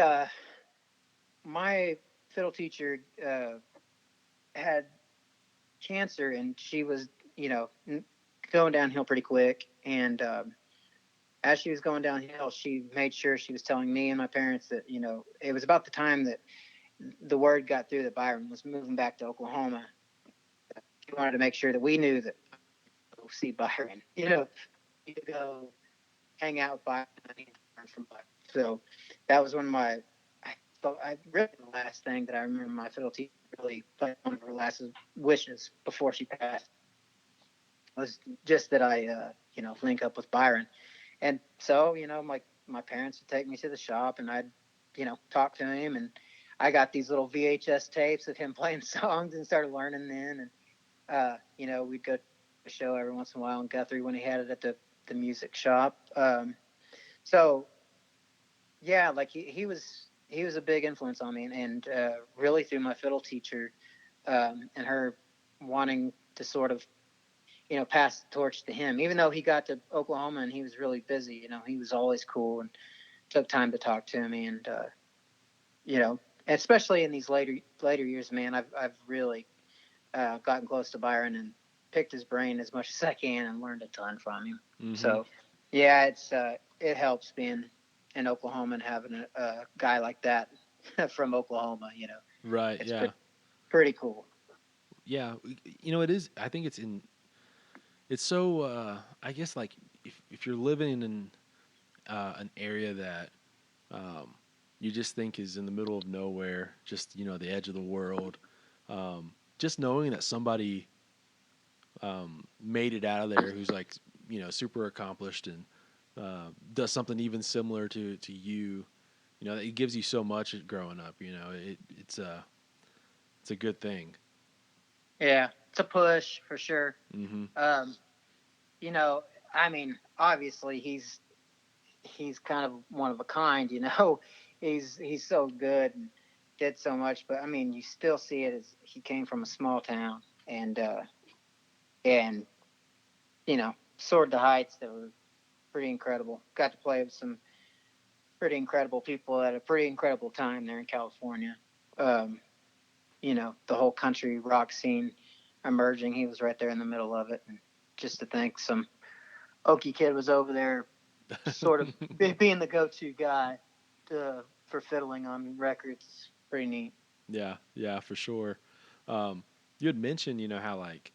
my fiddle teacher had cancer, and she was going downhill pretty quick, and as she was going downhill, she made sure she was telling me and my parents that it was about the time that the word got through that Byron was moving back to Oklahoma. She wanted to make sure that we knew that go see Byron, you go hang out with Byron and learn from Byron. So that was when I really the last thing that I remember my fiddle teacher really played one of her last wishes before she passed was just that I link up with Byron. And so, my parents would take me to the shop, and I'd, talk to him, and I got these little VHS tapes of him playing songs and started learning then. And we'd go to a show every once in a while in Guthrie when he had it at the music shop. So yeah, like he was a big influence on me, and really through my fiddle teacher, and her wanting to sort of pass the torch to him. Even though he got to Oklahoma and he was really busy, he was always cool and took time to talk to me. And especially in these later years, man, I've really gotten close to Byron and picked his brain as much as I can and learned a ton from him. So yeah, it helps being in Oklahoma and having a guy like that from Oklahoma. Right. It's Yeah. pretty cool. Yeah. It is. I think it's so. I guess like if you're living in an area that you just think is in the middle of nowhere, just the edge of the world, just knowing that somebody made it out of there who's like super accomplished and does something even similar to you, it gives you so much growing up. It's a good thing. Yeah, it's a push for sure. Mm-hmm. I mean, obviously he's kind of one of a kind. He's so good and did so much, but I mean, you still see it as he came from a small town and soared to heights that were pretty incredible. Got to play with some pretty incredible people at a pretty incredible time there in California. Um, the whole country rock scene emerging. He was right there in the middle of it, and just to think some Okie kid was over there, sort of being the go-to guy for fiddling on records. Pretty neat. Yeah, for sure. You had mentioned, how like,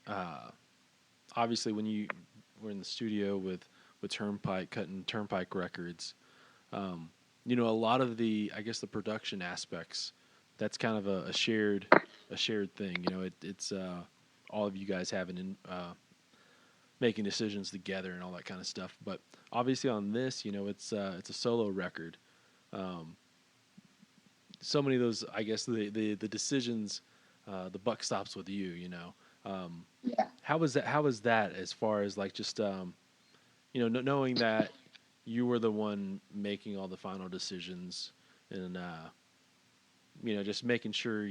uh, obviously when you were in the studio with Turnpike cutting Turnpike records, a lot of the I guess the production aspects that's kind of a shared thing. You know, it's all of you guys having making decisions together and all that kind of stuff. But obviously on this, you know, it's a solo record. Um, so many of those, I guess the decisions, the buck stops with you. You know, Yeah. how was that? How was that as far as like just you know, knowing that you were the one making all the final decisions and you know, just making sure.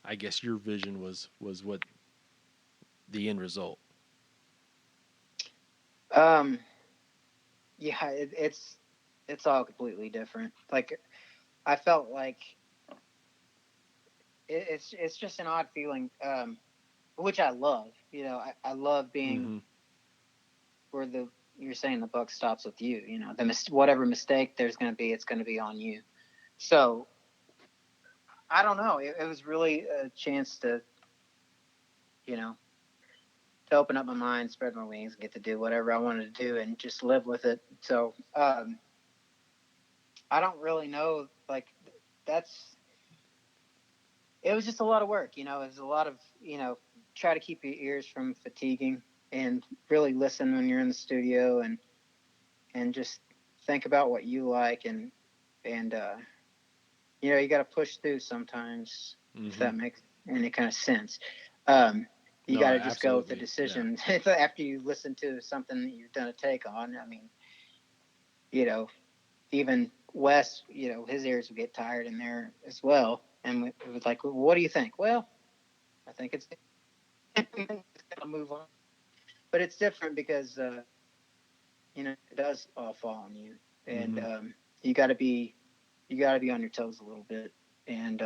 I guess your vision was what the end result. Um, yeah, it's all completely different. Like I felt like it's just an odd feeling, which I love. You know, I love being Mm-hmm. where the you're saying the buck stops with you. You know, whatever mistake there's going to be, it's going to be on you. So I don't know. It was really a chance to, you know, to open up my mind, spread my wings, and get to do whatever I wanted to do, and just live with it. So I don't really know. Like that's it was just a lot of work. You know, it was a lot of try to keep your ears from fatiguing and really listen when you're in the studio and just think about what you like and you got to push through sometimes if Mm-hmm. that makes any kind of sense. Um, you No, got to just go with the absolutely. Yeah. decision after you listen to something that you've done a take on. I mean, you know, even Wes, his ears would get tired in there as well. And it was like, well, what do you think? Well, I think it's gotta move on. But it's different because it does all fall on you, and Mm-hmm. you got to be on your toes a little bit. And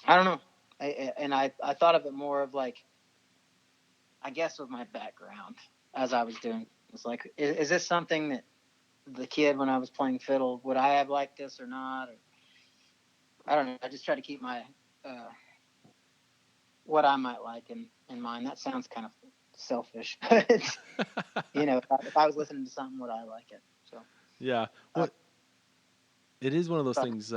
I don't know. I thought of it more of like, I guess with my background as I was doing, it's like, is this something that the kid when I was playing fiddle would I have liked this or not? Or I don't know. I just try to keep my uh, what I might like in mind. That sounds kind of selfish, but if I was listening to something, would I like it? So, Yeah. uh, What it is one of those but things.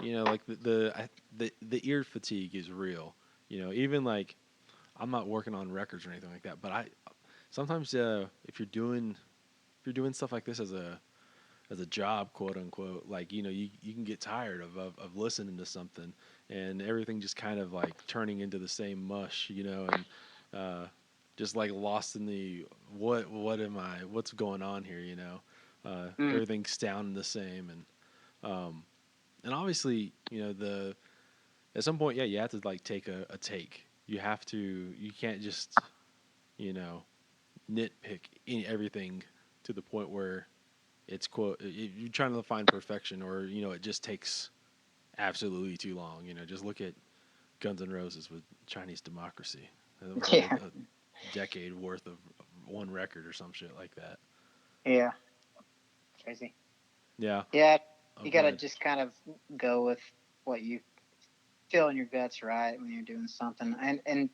You know, like the ear fatigue is real. You know, even like I'm not working on records or anything like that, but I sometimes if you're doing stuff like this as a job, quote unquote, like you know, you can get tired of listening to something and everything just kind of like turning into the same mush, you know, and just like lost in the what am I what's going on here, you know, mm, everything's sounding the same um, and obviously you know the at some point yeah you have to like take a take you have to you can't just you know nitpick everything to the point where it's quote you're trying to find perfection or you know it just takes absolutely too long. You know, just look at Guns N' Roses with Chinese Democracy. It was like yeah, a decade worth of one record or some shit like that. yeah, crazy. Yeah. Yeah, Oh, you go got to ahead. just kind of go with what you feel in your guts, right, when you're doing something, and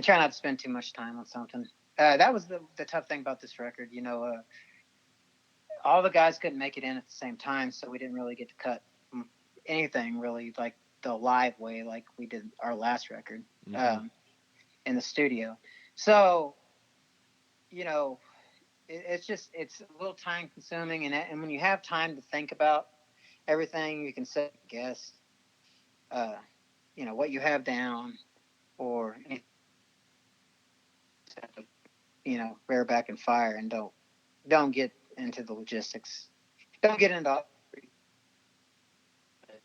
try not to spend too much time on something. That was the tough thing about this record. All the guys couldn't make it in at the same time, so we didn't really get to cut anything really like the live way like we did our last record Mm-hmm. in the studio. So you know, it's a little time consuming, and when you have time to think about everything, you can second guess, uh, what you have down or bear back and fire, and don't get into the logistics. Don't get into all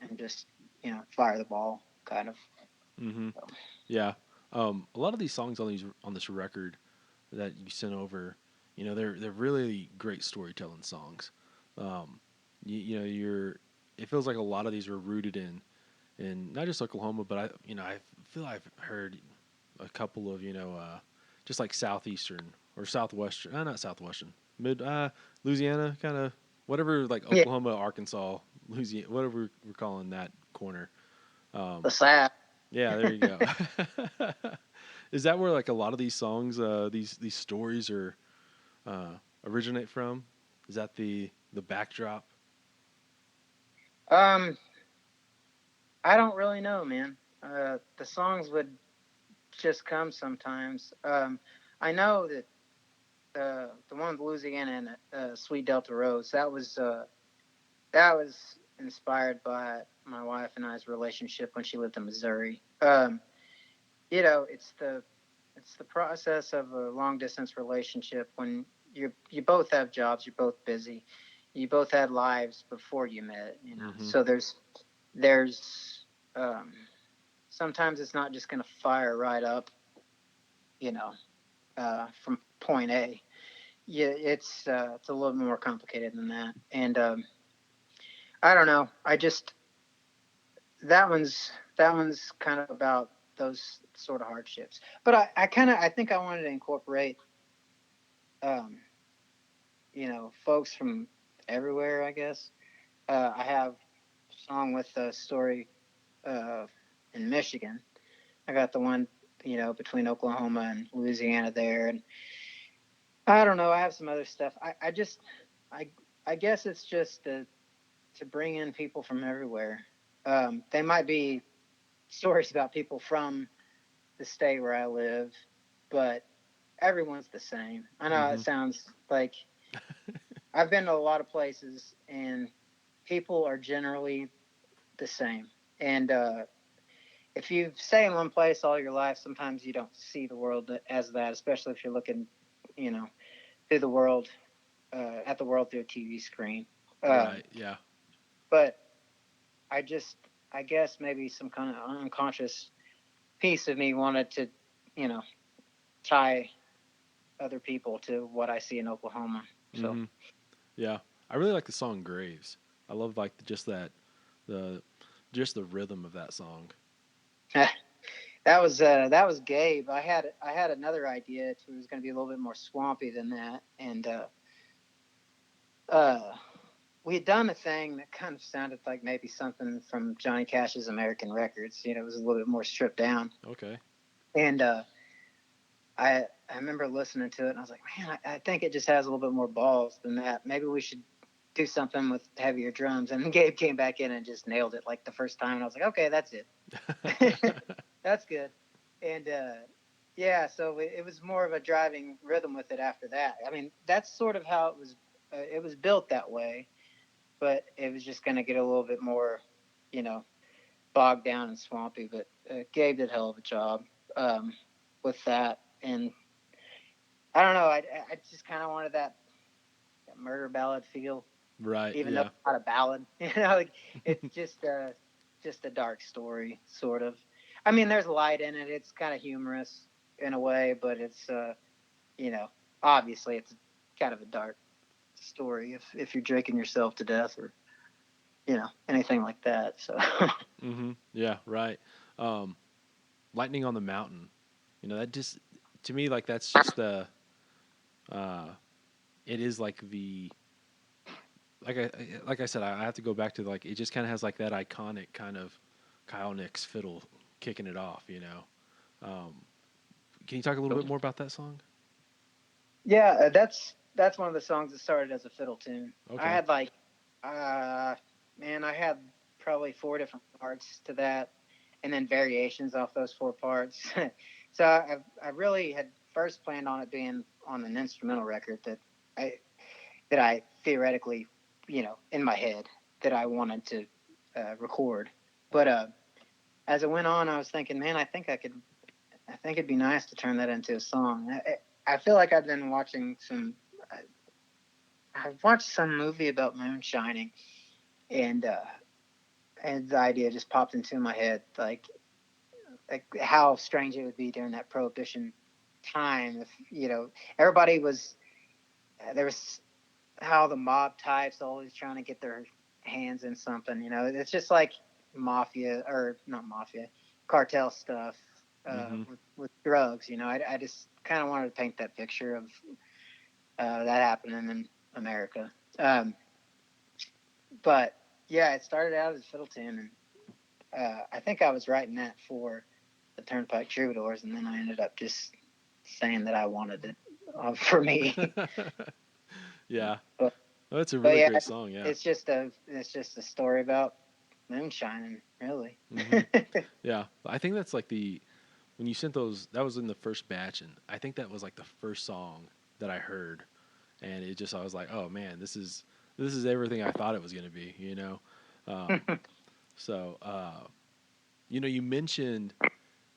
and just fire the ball kind of. Mm-hmm. So, Yeah. A lot of these songs on this record that you sent over, you know, they're really great storytelling songs. Um, you know, it feels like a lot of these are rooted in not just Oklahoma, but I feel I've heard a couple of just like southeastern or southwestern, not southwestern, mid Louisiana kind of whatever like yeah, Oklahoma, Arkansas, Louisiana, whatever we're calling that corner. Um, the sad. yeah, there you go. Is that where like a lot of these songs, these stories are uh, originate from? Is that the backdrop? um, I don't really know, man. The songs would just come sometimes. I know that the one with Louisiana and Sweet Delta Rose, that was inspired by my wife and I's relationship when she lived in Missouri. It's the process of a long distance relationship when you both have jobs, you're both busy, you both had lives before you met. So there's sometimes it's not just going to fire right up, you know, from point A. Yeah, it's a little more complicated than that, and I don't know. That one's kind of about those sort of hardships. But I think I wanted to incorporate, um, folks from everywhere. I guess I have a song with a story uh, in Michigan. I got the one between Oklahoma and Louisiana there, and I don't know. I have some other stuff. I I guess it's just to bring in people from everywhere. They might be stories about people from the state where I live, but everyone's the same. I know it sounds like I've been to a lot of places and people are generally the same. And if you stay in one place all your life, sometimes you don't see the world as that, especially if you're looking, you know, through the world, at the world through a TV screen. Right. Yeah. But I just, I guess maybe some kind of unconscious piece of me wanted to, you know, tie other people to what I see in Oklahoma. So Yeah. I really like the song Graves. I love like the just the rhythm of that song. that was Gabe. I had another idea. It was going to be a little bit more swampy than that, and uh, we had done a thing that kind of sounded like maybe something from Johnny Cash's American Records. It was a little bit more stripped down, Okay. and I remember listening to it, and I was like, man, I think it just has a little bit more balls than that. Maybe we should do something with heavier drums. And Gabe came back in and just nailed it like the first time, and I was like, okay, that's it. That's good. And yeah, so it was more of a driving rhythm with it after that. I mean, that's sort of how it was. It was built that way, but it was just going to get a little bit more, you know, bogged down and swampy. But Gabe did a hell of a job with that, and I don't know. I just kind of wanted that murder ballad feel, Right. even though Yeah. it's not a ballad. Like, it's just a dark story, sort of. I mean, there's light in it. It's kind of humorous in a way, but it's you know, obviously it's kind of a dark story if you're drinking yourself to death or anything like that. So Yeah. Right. Um, Lightning on the Mountain. That just to me like that's just the uh, it is like the like I said I have to go back to like it just kind of has like that iconic kind of Kyle Nix fiddle kicking it off. Um, can you talk a little bit more about that song? yeah, that's one of the songs that started as a fiddle tune. I Okay. had like, uh, man, I had probably four different parts to that, and then variations off those four parts. So I really had first planned on it being on an instrumental record I that I theoretically, in my head that I wanted to record. But as it went on, I was thinking, man, I think it'd be nice to turn that into a song. I feel like I've been watching I've watched some movie about moonshining, and the idea just popped into my head, like how strange it would be during that prohibition time if everybody was there was how the mob types always trying to get their hands in something. It's just like mafia or not mafia, cartel stuff with drugs. I just kind of wanted to paint that picture of that happening in America. But yeah, it started out as a fiddle tune, and I think I was writing that for the Turnpike Troubadours, and then I ended up just saying that I wanted it for me. Yeah. but, Oh, that's a but really yeah, great song. Yeah. it's just a story about moonshine, really. Hmm. Yeah, I think that's like when you sent those, that was in the first batch, and I think that was like the first song that I heard, and I was like, oh man, this is everything I thought it was gonna be, you know. Um, so you mentioned,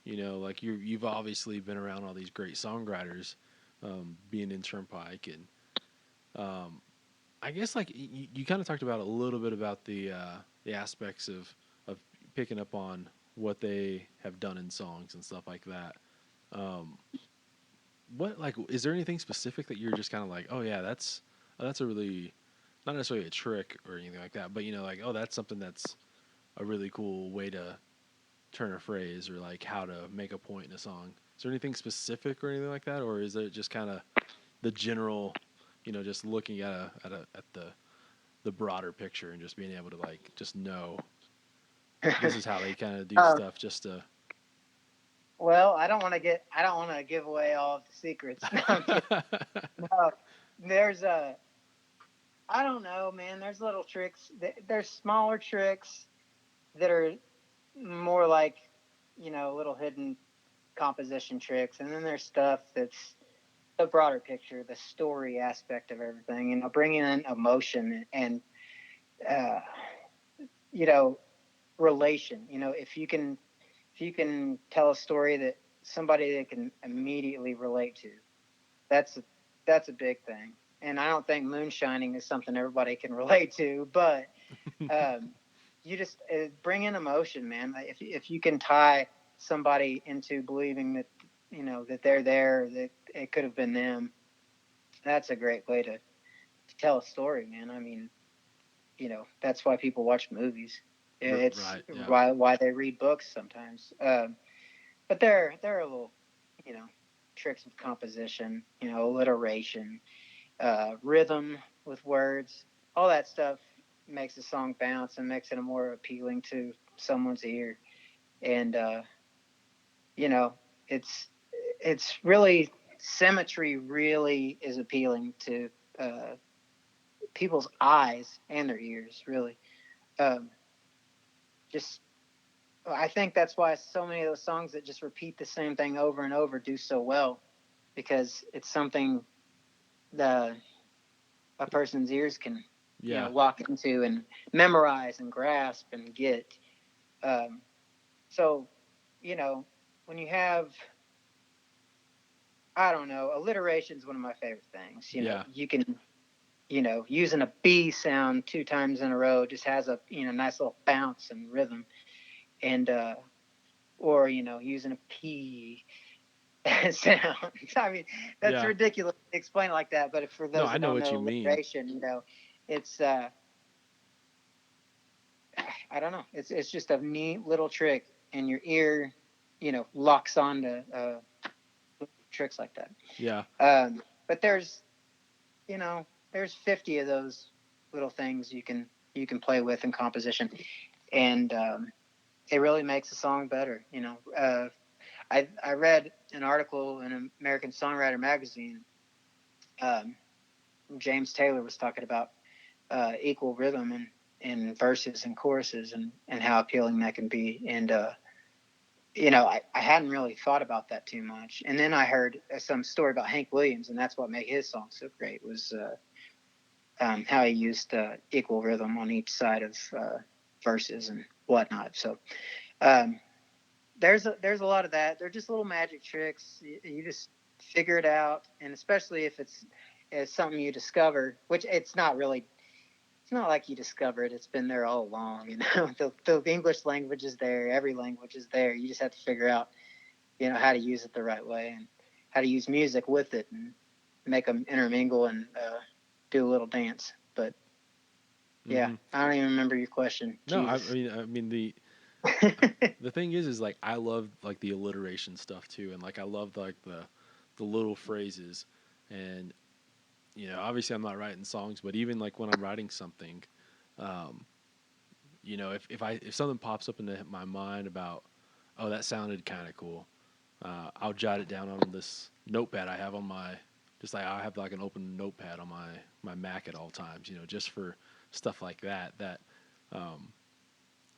like you've obviously been around all these great songwriters, being in Turnpike, and um, I guess like you kind of talked about a little bit about the aspects of picking up on what they have done in songs and stuff like that. Um, what like is there anything specific that you're just kind of like, oh yeah, that's a really, not necessarily a trick or anything like that, but like, oh, that's something that's a really cool way to turn a phrase, or like how to make a point in a song. Is there anything specific or anything like that, or is it just kind of the general, just looking at the broader picture and just being able to like just know this is how they kind of do um, stuff just to. well, I don't want to give away all of the secrets. No, I'm kidding. No, there's I don't know, man. There's little tricks. There's smaller tricks that are more like, little hidden composition tricks, and then there's stuff that's the broader picture, the story aspect of everything. Bringing in emotion and uh, you know, relation. If you can tell a story that somebody that can immediately relate to, that's a, that's a big thing. And I don't think moonshining is something everybody can relate to, but um, you just bring in emotion, man. If you can tie somebody into believing that that they're there, that it could have been them, that's a great way to tell a story, man. I mean, that's why people watch movies. It's Right, yeah. why they read books sometimes. But there are little, you know, tricks of composition, alliteration, rhythm with words, all that stuff makes a song bounce and makes it more appealing to someone's ear. And you know, it's really, symmetry really is appealing to uh, people's eyes and their ears. Really, um, just I think that's why so many of those songs that just repeat the same thing over and over do so well, because it's something the a person's ears can Yeah. walk into and memorize and grasp and get. Um, so when you have, I don't know, alliteration is one of my favorite things. Yeah. You can using a B sound two times in a row just has a nice little bounce and rhythm, and or using a P sound. I mean, that's Yeah. ridiculous to explain it like that, but for No, those I that know don't what know you mean. alliteration, it's I don't know, it's just a neat little trick, and your ear, locks on to tricks like that. Yeah. But you know, there's 50 of those little things you can play with in composition, and it really makes a song better. I read an article in American Songwriter magazine. Um, James Taylor was talking about equal rhythm in verses and choruses, and how appealing that can be. And I hadn't really thought about that too much. And then I heard some story about Hank Williams, and that's what made his song so great, was how he used equal rhythm on each side of verses and whatnot. So um, there's a lot of that. They're just little magic tricks. You just figure it out, and especially if it's something you discover, which it's not really. It's not like you discover it. It's been there all along. The English language is there. Every language is there. You just have to figure out, how to use it the right way, and how to use music with it, and make them intermingle, and do a little dance. But yeah, Hmm. I don't even remember your question. No, I, I Jesus. mean, I mean the thing is like I love like the alliteration stuff too, and like I love like the little phrases, and obviously I'm not writing songs, but even like when I'm writing something, um, if something pops up into my mind about, oh, that sounded kind of cool, I'll jot it down on this notepad I have on my, just like I have like an open notepad on my Mac at all times, just for stuff like that. Um,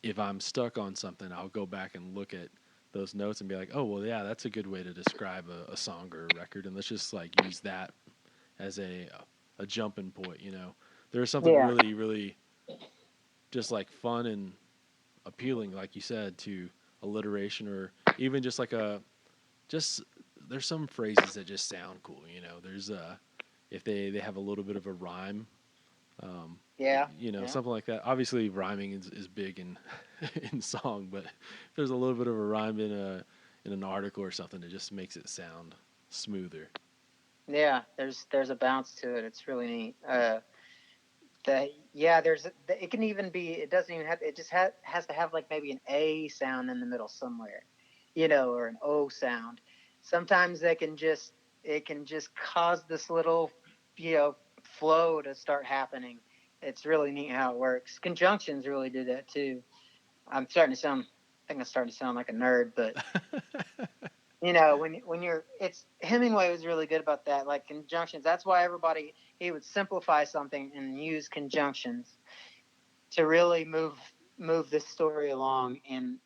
if I'm stuck on something, I'll go back and look at those notes and be like, oh, well, yeah, that's a good way to describe a song or a record. And let's just like use that as a jumping point, you know. There's something Yeah. really, really just like fun and appealing, like you said, to alliteration, or even just like just there's some phrases that just sound cool, you know. There's if they have a little bit of a rhyme, Yeah. you know, Yeah. something like that. Obviously, rhyming is big in in song, but if there's a little bit of a rhyme in an article or something, it just makes it sound smoother. Yeah. There's a bounce to it. It's really neat. It can even be, it doesn't even have, it just has to have like maybe an A sound in the middle somewhere, you know, or an O sound. Sometimes it can just cause this little, you know, flow to start happening. It's really neat how it works. Conjunctions really do that too. I'm starting to sound, I think I'm starting to sound like a nerd, but you know, when you're, it's Hemingway was really good about that, like conjunctions. That's why he would simplify something and use conjunctions to really move this story along in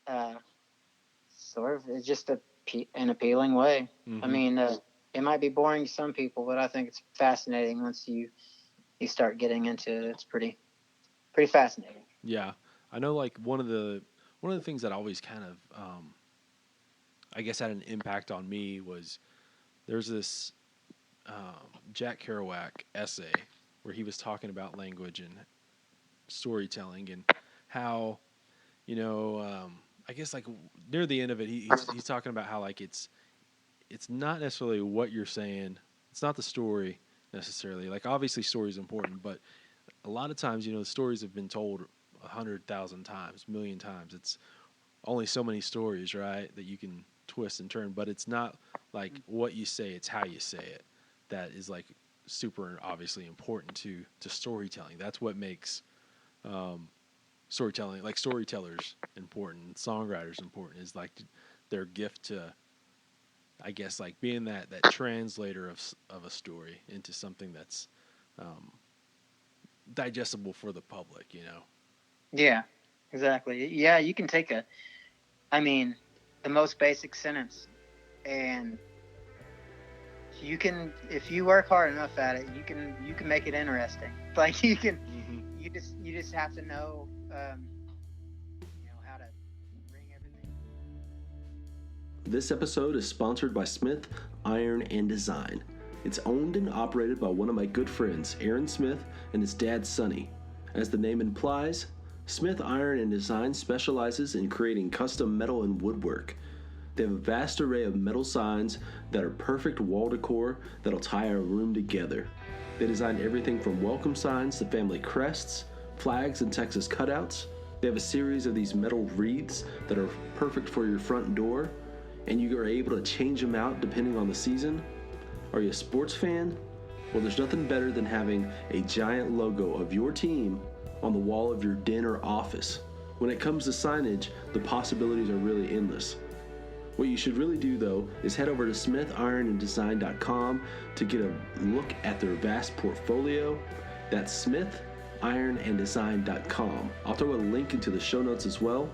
sort of just an appealing way. Mm-hmm. I mean, it might be boring to some people, but I think it's fascinating once you start getting into it. It's pretty fascinating. Yeah, I know. Like one of the things that always kind of I guess had an impact on me was there's this Jack Kerouac essay where he was talking about language and storytelling and how, you know, I guess like near the end of it, he's talking about how like it's not necessarily what you're saying, it's not the story necessarily. Like obviously story is important, but a lot of times, you know, the stories have been told 100,000 times, million times. It's only so many stories, right, that you can twist and turn, but it's not like what you say, it's how you say it that is like super obviously important to storytelling. That's what makes storytelling, like storytellers important, songwriters important, is like their gift to, I guess, like being that translator of a story into something that's digestible for the public, you know. Yeah, exactly. Yeah, you can take the most basic sentence, and you can, if you work hard enough at it, you can make it interesting. Like you can, you just have to know, how to bring everything. This episode is sponsored by Smith Iron and Design. It's owned and operated by one of my good friends, Aaron Smith, and his dad, Sonny. As the name implies, Smith Iron and Design specializes in creating custom metal and woodwork. They have a vast array of metal signs that are perfect wall decor that'll tie our room together. They design everything from welcome signs to family crests, flags, and Texas cutouts. They have a series of these metal wreaths that are perfect for your front door, and you are able to change them out depending on the season. Are you a sports fan? Well, there's nothing better than having a giant logo of your team on the wall of your den or office. When it comes to signage, the possibilities are really endless. What you should really do, though, is head over to smithironanddesign.com to get a look at their vast portfolio. That's smithironanddesign.com. I'll throw a link into the show notes as well.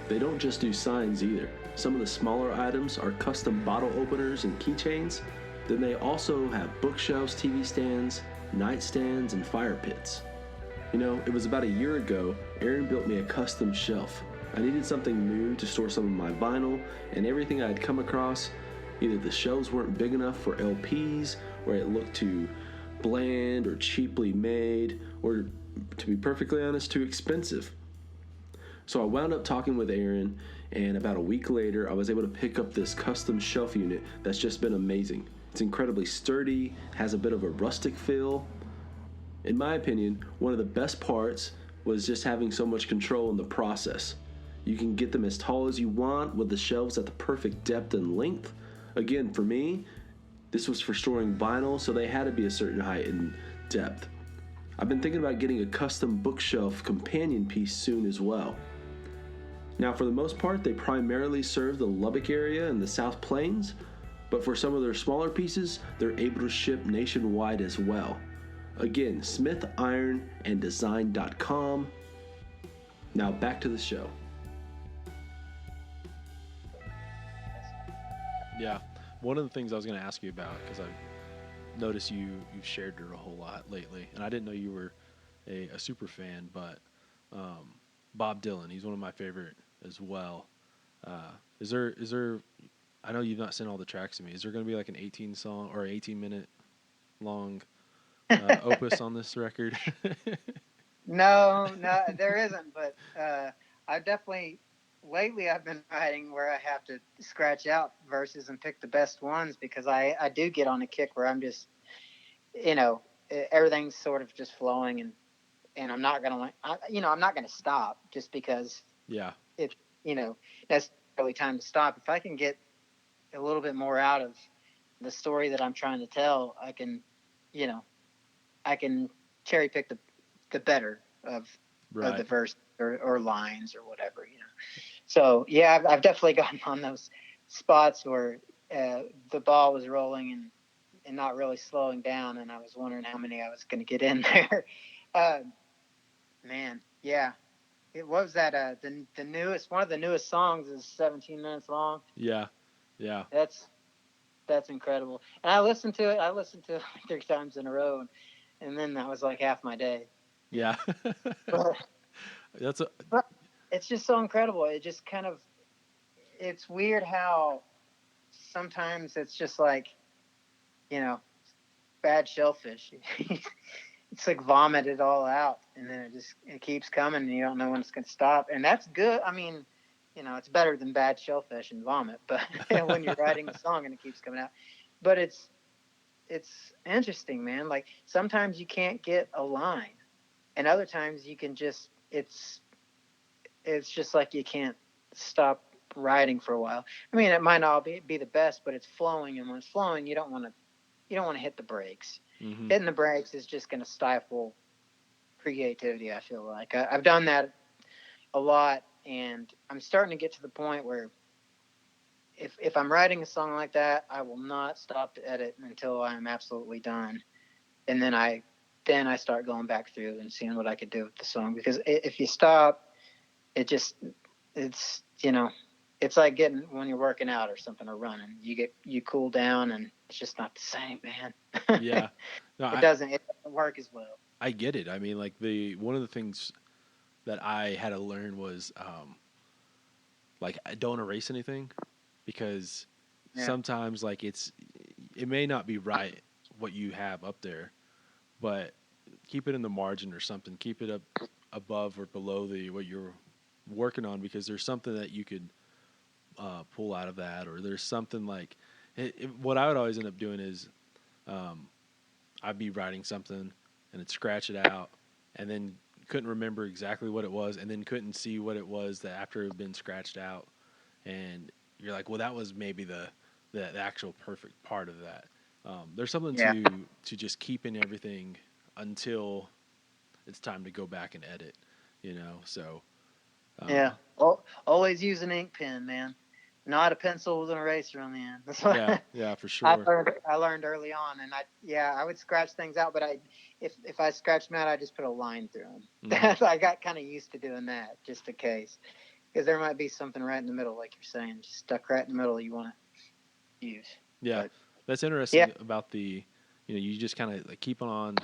They don't just do signs either. Some of the smaller items are custom bottle openers and keychains. Then they also have bookshelves, TV stands, nightstands, and fire pits. You know, it was about a year ago, Aaron built me a custom shelf. I needed something new to store some of my vinyl, and everything I had come across, either the shelves weren't big enough for LPs, or it looked too bland or cheaply made, or to be perfectly honest, too expensive. So I wound up talking with Aaron, and about a week later, I was able to pick up this custom shelf unit that's just been amazing. It's incredibly sturdy, has a bit of a rustic feel. In my opinion, one of the best parts was just having so much control in the process. You can get them as tall as you want with the shelves at the perfect depth and length. Again, for me, this was for storing vinyl, so they had to be a certain height and depth. I've been thinking about getting a custom bookshelf companion piece soon as well. Now, for the most part, they primarily serve the Lubbock area and the South Plains, but for some of their smaller pieces, they're able to ship nationwide as well. Again, smithironanddesign.com. Now back to the show. Yeah. One of the things I was going to ask you about, because I've noticed you've shared her a whole lot lately, and I didn't know you were a super fan, but um, Bob Dylan, he's one of my favorite as well. Is there? I know you've not sent all the tracks to me. Is there going to be like an 18 song or 18-minute long opus on this record? No, no, there isn't. But I definitely lately I've been writing where I have to scratch out verses and pick the best ones because I do get on a kick where I'm just you know everything's sort of just flowing and I'm not gonna I'm not gonna stop just because Yeah. it that's really time to stop. If I can get a little bit more out of the story that I'm trying to tell, you know, I can cherry pick the better of the Right. verse or lines or whatever. So yeah, I've definitely gotten on those spots where the ball was rolling and not really slowing down, and I was wondering how many I was going to get in there. uh, Man, yeah. What was that? The newest one of the newest songs is 17 minutes long. Yeah. Yeah. That's incredible. And I listened to it. I listened to it like 3 times in a row, and then that was like half my day. Yeah. But, That's a but it's just so incredible. It just kind of it's weird how sometimes it's just like you know bad shellfish. It's like vomit it all out, and then it keeps coming, and you don't know when it's going to stop. And that's good. I mean, it's better than bad shellfish and vomit. But when you're writing a song and it keeps coming out, but it's interesting, man. Like sometimes you can't get a line, and other times you can just it's just like you can't stop writing for a while. I mean, it might not be the best, but it's flowing, and when it's flowing, you don't want to hit the brakes. mm-hmm. Hitting the brakes is just going to stifle creativity. I feel like I've done that a lot, and I'm starting to get to the point where if I'm writing a song like that, I will not stop to edit until I'm absolutely done, and then I start going back through and seeing what I could do with the song. Because if you stop, it's it's like getting when you're working out or something or running. You cool down, and it's just not the same, man. Yeah. No, It doesn't work as well. I get it. I mean, like one of the things that I had to learn was like I don't erase anything because sometimes like it may not be right what you have up there, but keep it in the margin or something. Keep it up above or below what you're working on because there's something that you could pull out of that, or there's something like what I would always end up doing is I'd be writing something and I'd scratch it out and then couldn't remember exactly what it was and then couldn't see what it was that after it had been scratched out, and you're like, well, that was maybe the actual perfect part of that. There's something to just keeping everything until it's time to go back and edit, so always use an ink pen, man, not a pencil with an eraser on the end. That's what yeah, for sure. I learned early on, and I would scratch things out, but if I scratched them out, I just put a line through them. Mm-hmm. I got kind of used to doing that just in case, because there might be something right in the middle, like you're saying, just stuck right in the middle you want to use. Yeah, but that's interesting about you just kind of like keep on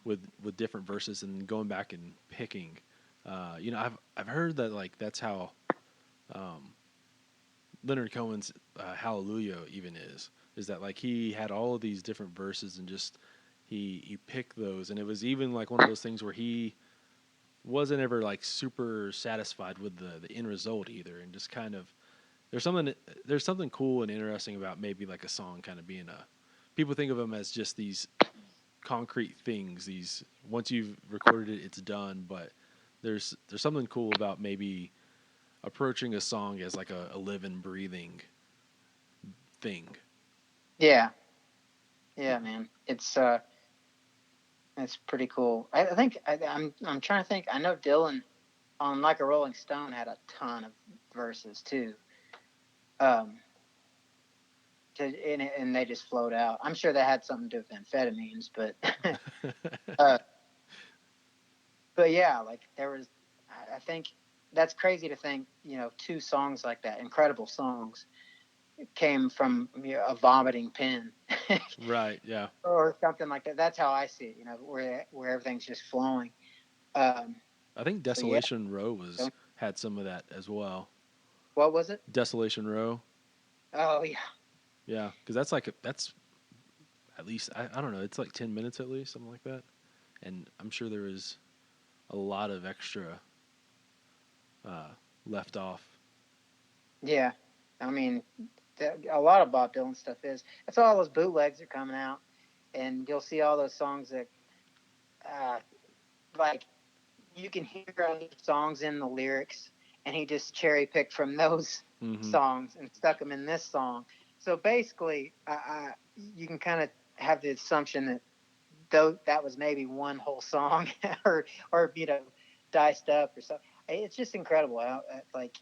with different verses and going back and picking. I've heard that like that's how Leonard Cohen's Hallelujah even is that like he had all of these different verses and just he picked those, and it was even like one of those things where he wasn't ever like super satisfied with the end result either, and just kind of there's something cool and interesting about maybe like a song kind of being people think of them as just these concrete things, these once you've recorded it it's done, but there's something cool about maybe approaching a song as like a living, breathing thing. Yeah, man, it's pretty cool. I think I'm trying to think. I know Dylan on Like a Rolling Stone had a ton of verses too, and they just flowed out. I'm sure that had something to do with amphetamines, but but yeah, like there was. I think that's crazy to think. 2 songs like that, incredible songs, came from a vomiting pen. Right. Yeah. Or something like that. That's how I see it, where everything's just flowing. Um, I think so yeah. Desolation Row had some of that as well. What was it? Desolation Row. Oh yeah. Yeah, because that's at least I don't know. It's like 10 minutes at least, something like that. And I'm sure there is a lot of extra left off. Yeah. I mean, a lot of Bob Dylan stuff is. That's all those bootlegs are coming out, and you'll see all those songs that, like, you can hear other songs in the lyrics, and he just cherry picked from those songs and stuck them in this song. So basically, you can kind of have the assumption that that was maybe one whole song, or diced up or something. It's just incredible how like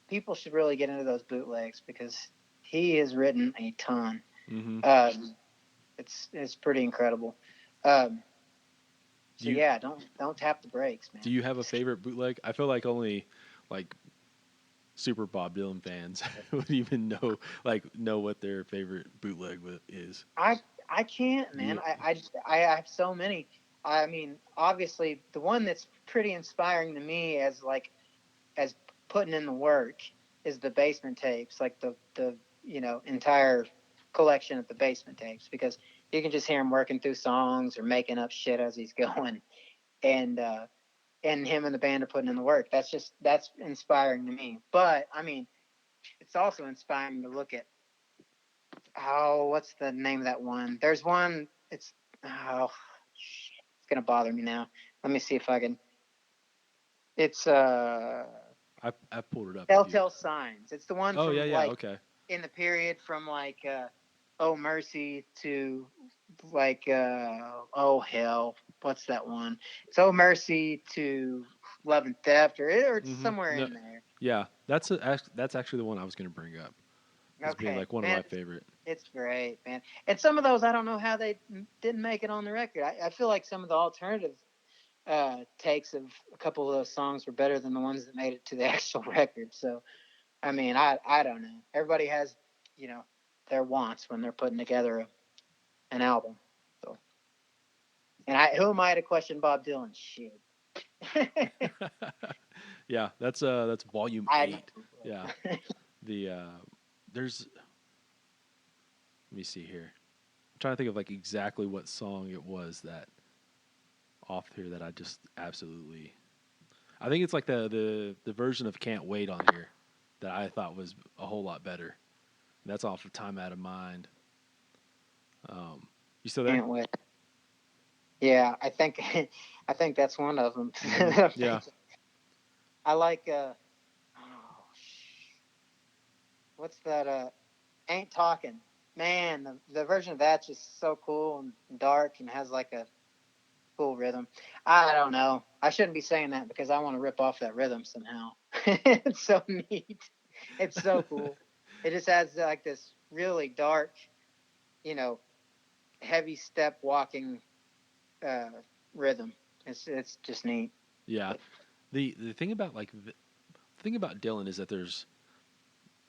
people should really get into those bootlegs because he has written a ton. It's pretty incredible. So yeah, don't tap the brakes, man. Do you have a favorite bootleg? I feel like only like super Bob Dylan fans would even know what their favorite bootleg is. I can't, man. I have so many. I mean, obviously, the one that's pretty inspiring to me as putting in the work is the Basement tapes, like the entire collection of the Basement tapes, because you can just hear him working through songs or making up shit as he's going, and him and the band are putting in the work. That's inspiring to me. But I mean, it's also inspiring to look at what's the name of that one? There's one. It's it's gonna bother me now. Let me see if I can. It's I pulled it up. Telltale Signs. It's the one from okay. In the period from Oh Mercy to oh hell, what's that one? It's Oh Mercy to Love and Theft, or it's somewhere in there. Yeah, that's actually the one I was going to bring up. It's being like one of my favorite. It's great, man. And some of those, I don't know how they didn't make it on the record. I feel like some of the alternative takes of a couple of those songs were better than the ones that made it to the actual record. So, I mean, I don't know. Everybody has, their wants when they're putting together an album. So, and who am I to question Bob Dylan? Shit. Yeah, that's volume 8. Yeah, there's. Let me see here. I'm trying to think of exactly what song it was that off here that I just absolutely. I think it's the version of "Can't Wait" on here that I thought was a whole lot better. That's off of "Time Out of Mind." You still there? Can't Wait. Yeah, I think that's one of them. Yeah. I like what's that? Ain't Talking. Man, the version of that's just so cool and dark and has a cool rhythm. I don't know. I shouldn't be saying that because I want to rip off that rhythm somehow. It's so neat. It's so cool. It just has this really dark, heavy step walking rhythm. It's just neat. Yeah. The thing about the thing about Dylan is that there's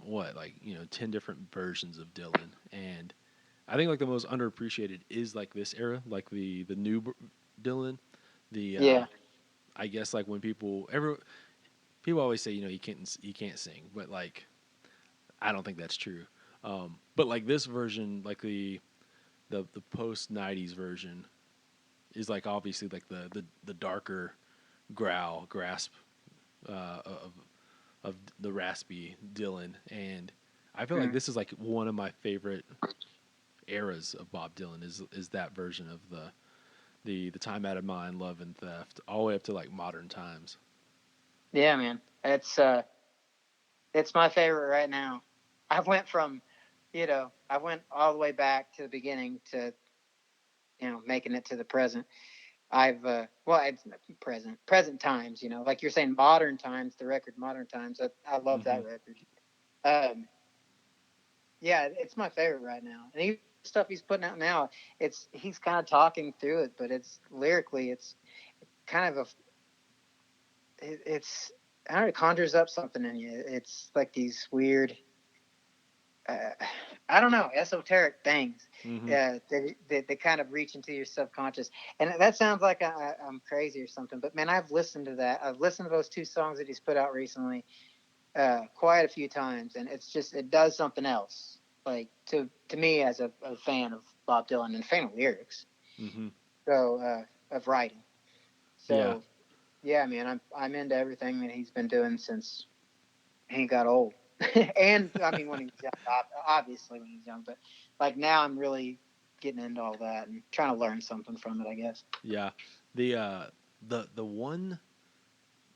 10 different versions of Dylan, and I think the most underappreciated is this era, the new Dylan. I guess when people always say he can't sing, but I don't think that's true. But this version, the post 90s version is obviously the darker grasp of the raspy Dylan, and I feel this is one of my favorite eras of Bob Dylan is that version of the Time Out of Mind, Love and Theft, all the way up to modern times. Yeah, man, it's my favorite right now. I went from, I went all the way back to the beginning to, making it to the present. It's present times, like you're saying, modern times, the record Modern Times. I love that record. Yeah, it's my favorite right now. And even stuff he's putting out now, he's kind of talking through it, but it's lyrically, it's kind of I don't know, it conjures up something in you. It's these weird, uh, I don't know, esoteric things Mm-hmm. that kind of reach into your subconscious. And that sounds like I'm crazy or something, but man, I've listened to that. I've listened to those 2 songs that he's put out recently quite a few times, and it does something else. Like to me as a fan of Bob Dylan and fan of lyrics, Mm-hmm. so of writing. Yeah. So yeah, man, I'm into everything that he's been doing since he got old. And I mean, when he was young, obviously when he was young, but like now I'm really getting into all that and trying to learn something from it, I guess. Yeah. The one,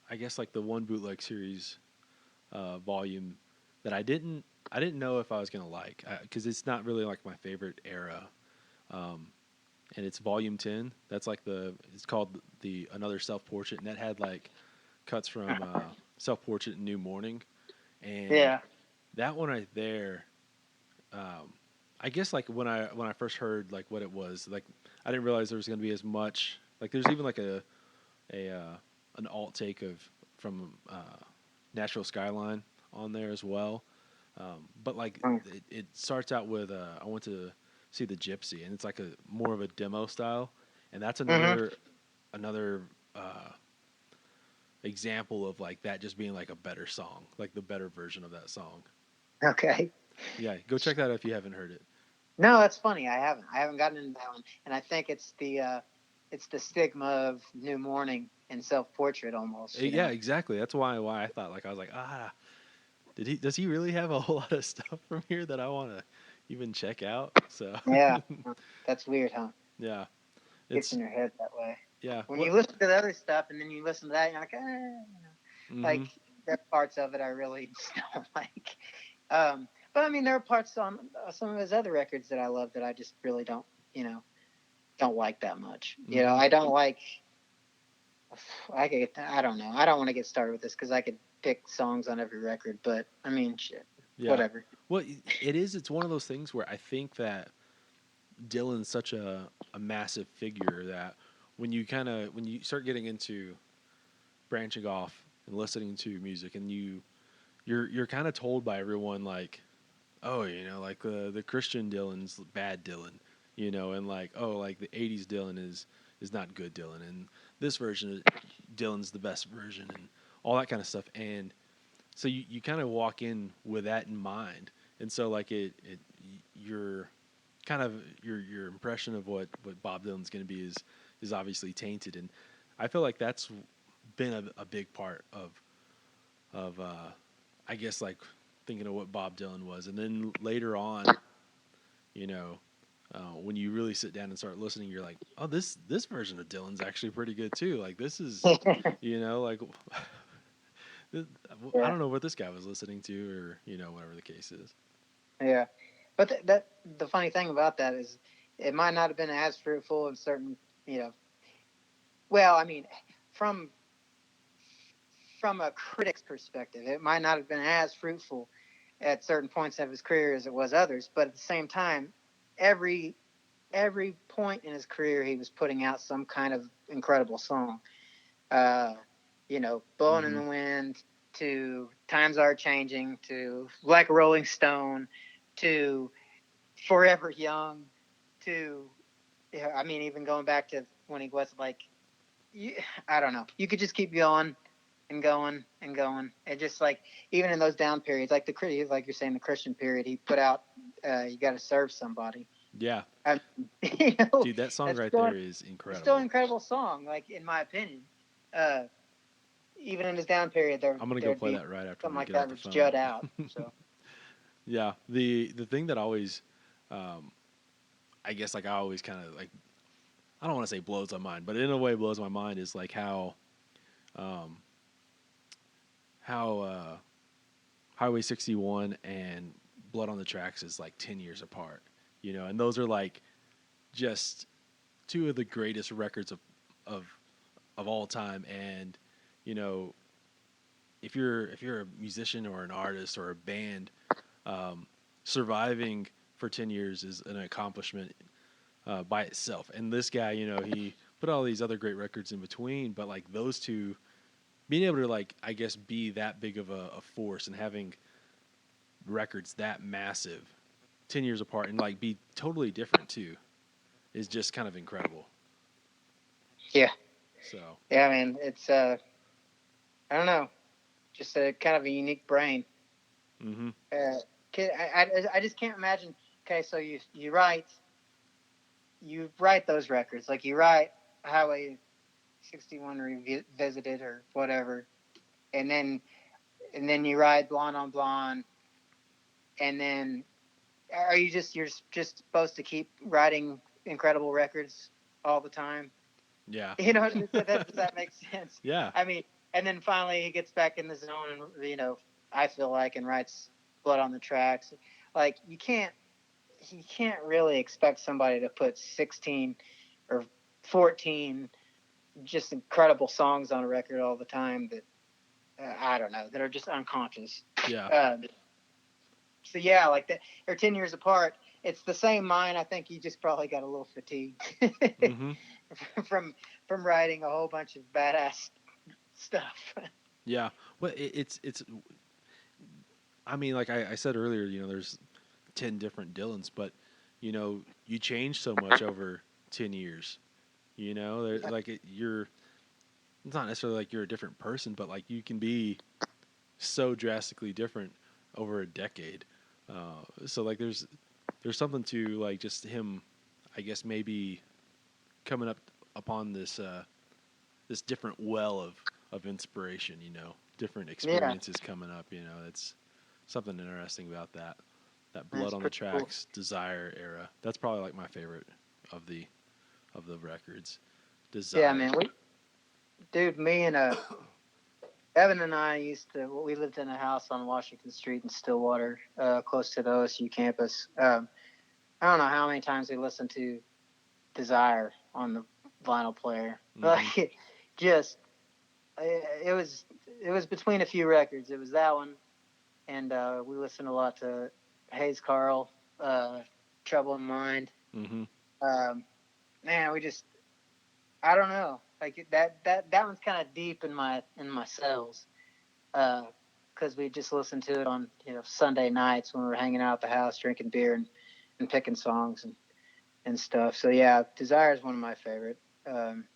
I guess like the one bootleg series volume that I didn't know if I was gonna like, because it's not really like my favorite era. Um, and it's volume 10. That's like it's called the Another Self Portrait, and that had like cuts from Self Portrait and New Morning, and Yeah. that one right there. Um, I guess like when I first heard like what it was, like I didn't realize there was gonna be as much. Like there's even like a an alt take of from Natural Skyline on there as well. But like Mm. it starts out with I went to see the Gypsy, and it's like a more of a demo style, and that's Mm-hmm. another example of like that just being like a better song, like the better version of that song. Okay. Yeah, go check that out if you haven't heard it. No, that's funny. I haven't gotten into that one, and I think it's the stigma of New Morning and Self Portrait almost. You Yeah, know. exactly. That's why I thought like I was like does he really have a whole lot of stuff from here that I want to even check out? So Yeah. That's weird, huh? yeah, Gets it's in your head that way. yeah. When What? you listen to the other stuff and then you listen to that, you're like, like Mm-hmm. there are parts of it I really just don't like. But I mean, there are parts on some of his other records that I love that I just really you know, don't like that much. Mm-hmm. I don't like. I don't know. I don't want to get started with this because I could pick songs on every record, but I mean, shit, Yeah. whatever. Well, it is. It's one of those things where I think that Dylan's such a massive figure that when you start getting into branching off and listening to music, and you're kind of told by everyone like, oh, like the Christian Dylan's bad Dylan, and like, oh, like the '80s Dylan is not good Dylan, and this version of Dylan's the best version, and all that kind of stuff, and so you kind of walk in with that in mind, and so like your kind of your impression of what Bob Dylan's going to be is obviously tainted, and I feel like that's been a big part of I guess like thinking of what Bob Dylan was, and then later on, you know, when you really sit down and start listening, you're like, oh, this version of Dylan's actually pretty good too. Like this is, like I Yeah, don't know what this guy was listening to, or whatever the case is. yeah. But that the funny thing about that is, it might not have been as fruitful in certain, you know. Well, I mean, from from a critic's perspective, it might not have been as fruitful at certain points of his career as it was others. But at the same time, every point in his career, he was putting out some kind of incredible song. Uh, "Blowing in Mm-hmm. the Wind" to "Times Are Changing" to "Like a Rolling Stone" to "Forever Young" to, I mean, even going back to when he was like, I don't know. You could just keep going and going and going. And just like, even in those down periods, like like you're saying, the Christian period, he put out, "You Got to Serve Somebody." Yeah, Um, dude, that song that's right still there is it's still an incredible. incredible song. Like, in my opinion, uh, even in his down period, I'm gonna go there'd play be that right after something we like get off that the would phone. jut out. So Yeah, the thing that always, um, I guess like I always kind of like I don't want to say blows my mind, but in a way blows my mind is like um, how Highway 61 and Blood on the Tracks is like 10 years apart, and those are like just two of the greatest records of of all time, and you know if you're a musician or an artist or a band, um, surviving for 10 years is an accomplishment by itself. And this guy, he put all these other great records in between, but like those two, being able to like, I guess, be that big of a force and having records that massive, 10 years apart, and like be totally different too, is just kind of incredible. Yeah. So. Yeah, man, it's I don't know, just a kind of a unique brain. Mm-hmm. I just can't imagine. Okay, so you write those records, like you write Highway 61 Revisited or whatever, and then you write Blonde on Blonde, and then you're just supposed to keep writing incredible records all the time? Yeah. You know, does that make sense? Yeah. I mean, and then finally he gets back in the zone, and I feel like, and writes Blood on the Tracks. Like you can't really expect somebody to put 16 or 14 just incredible songs on a record all the time that I don't know, that are just unconscious. Yeah. So yeah, like that. They're 10 years apart. It's the same mind. I think you just probably got a little fatigued Mm-hmm. from writing a whole bunch of badass stuff. Yeah. Well, it's. I mean, like I said earlier, there's 10 different Dylans, but you change so much over 10 years. You're. It's not necessarily like you're a different person, but like you can be so drastically different over a decade. So like there's something to like just him, I guess, maybe coming up upon this this different well of inspiration, different experiences coming up, it's something interesting about that Blood on the Tracks, cool. Desire era. That's probably like my favorite of the records. Desire. Yeah, man. Me and Evan and I we lived in a house on Washington Street in Stillwater, close to the OSU campus. I don't know how many times we listened to Desire on the vinyl player. Mm-hmm. Like, it was between a few records. It was that one, and we listened a lot to Hayes Carl, Trouble in Mind. Mm-hmm. Man, I don't know. Like that one's kind of deep in my cells, because we just listened to it on Sunday nights when we were hanging out at the house drinking beer and picking songs and stuff. So yeah, Desire is one of my favorite,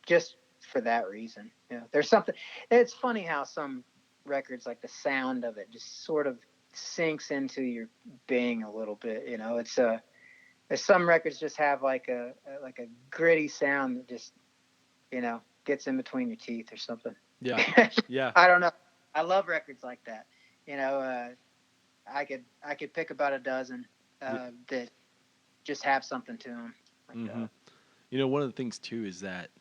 just for that reason. There's something. It's funny how some records, like the sound of it, just sort of sinks into your being a little bit. It's there's some records just have like a gritty sound that just gets in between your teeth or something. Yeah. Yeah. I don't know. I love records like that. I could pick about a dozen that just have something to them. Like mm-hmm. One of the things too is that,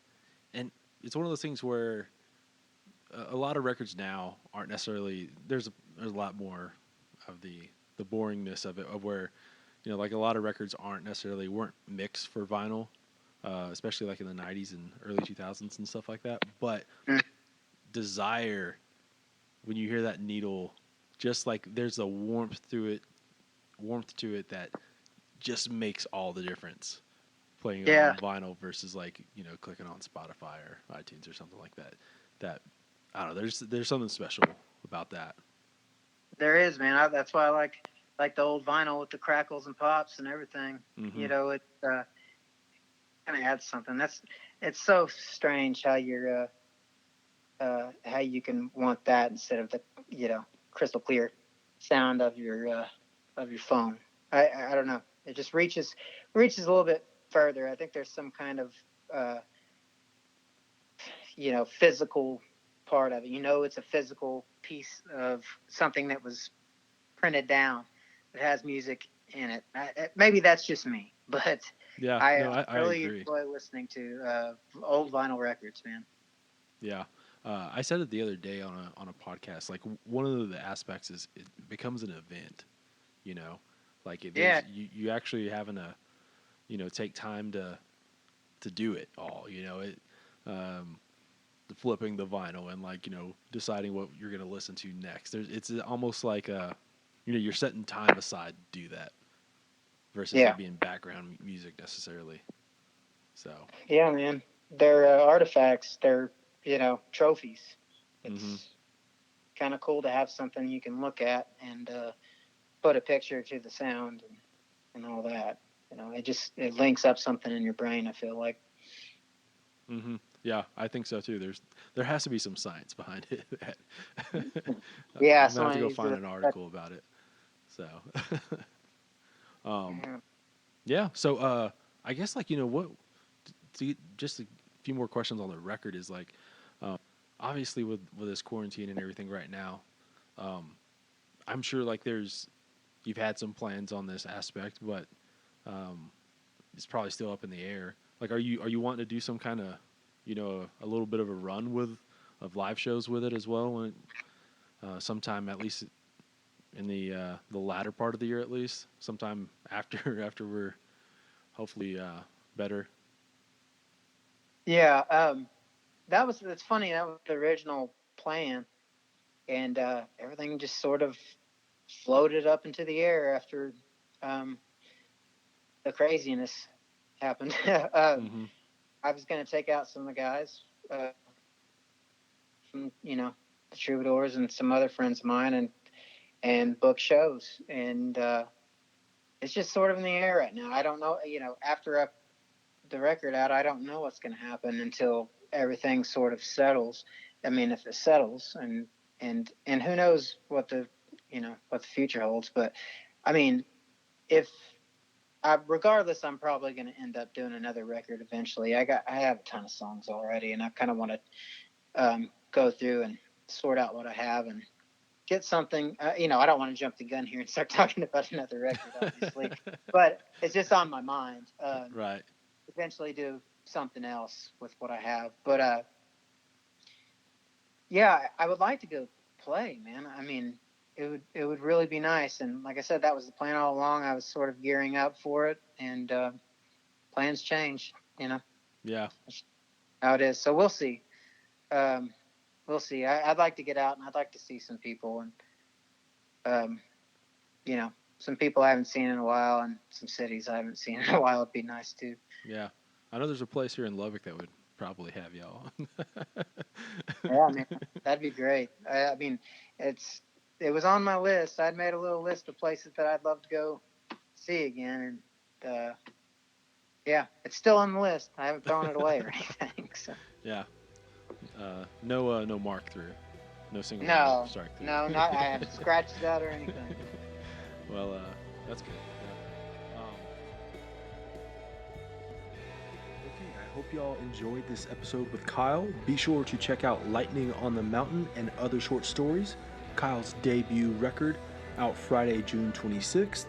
and it's one of those things where a lot of records now aren't necessarily, there's a lot more of the boringness of it, of where, like a lot of records weren't mixed for vinyl. Especially like in the 90s and early 2000s and stuff like that. But Desire, when you hear that needle, just like there's a warmth to it that just makes all the difference playing it on vinyl versus like, clicking on Spotify or iTunes or something like that. That, I don't know, there's something special about that. There is, man. That's why I like the old vinyl with the crackles and pops and everything. Mm-hmm. It kind of adds something. It's so strange how you're how you can want that instead of the crystal clear sound of your phone. I don't know. It just reaches a little bit further. I think there's some kind of physical part of it. It's a physical piece of something that was printed down that has music in it. Maybe that's just me, but yeah, I really agree. enjoy listening to old vinyl records, man. Yeah. I said it the other day on a podcast. Like, one of the aspects is it becomes an event, like you actually having to, take time to do it all, the flipping the vinyl and like, deciding what you're going to listen to next. It's almost like you're setting time aside to do that versus it being background music necessarily. So. Yeah, man. They're artifacts. They're, trophies. It's kind of cool to have something you can look at and put a picture to the sound and all that. You know, it links up something in your brain, I feel like. Mm-hmm. Yeah, I think so too. There has to be some science behind it. Yeah, I'm gonna have to go find an article about it. So, yeah. So, I guess like what? Just a few more questions on the record is like, obviously with this quarantine and everything right now, I'm sure like you've had some plans on this aspect, but it's probably still up in the air. Like, are you wanting to do some kind of a little bit of a run of live shows with it as well when sometime at least in the latter part of the year, at least sometime after we're hopefully better. Yeah, it's funny, that was the original plan, and everything just sort of floated up into the air after the craziness happened. Mm-hmm. I was going to take out some of the guys from the Troubadours and some other friends of mine and book shows, and it's just sort of in the air right now. I don't know, after the record out, I don't know what's going to happen until everything sort of settles. I mean, if it settles, and who knows what the future holds. But I mean, regardless, I'm probably going to end up doing another record eventually. I have a ton of songs already, and I kind of want to go through and sort out what I have and get something. I don't want to jump the gun here and start talking about another record, obviously, but it's just on my mind. Right. Eventually do something else with what I have, but yeah, I would like to go play, man. I mean, it would really be nice, and like I said, that was the plan all along. I was sort of gearing up for it, and plans change, Yeah. That's how it is. So we'll see. We'll see. I'd like to get out, and I'd like to see some people, and some people I haven't seen in a while, and some cities I haven't seen in a while. It'd be nice too. Yeah, I know there's a place here in Lubbock that would probably have y'all. Yeah, man, that'd be great. I mean, it was on my list. I'd made a little list of places that I'd love to go see again, and yeah, it's still on the list. I haven't thrown it away or anything. So. Yeah. No mark through. No single strike through. No, not. I haven't scratched it out or anything. Well, that's good. Yeah. Okay, I hope y'all enjoyed this episode with Kyle. Be sure to check out Lightning on the Mountain and Other Short Stories, Kyle's debut record, out Friday, June 26th.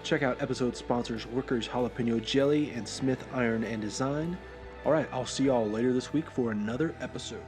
Check out episode sponsors Workers Jalapeno Jelly and Smith Iron and Design. All right, I'll see y'all later this week for another episode.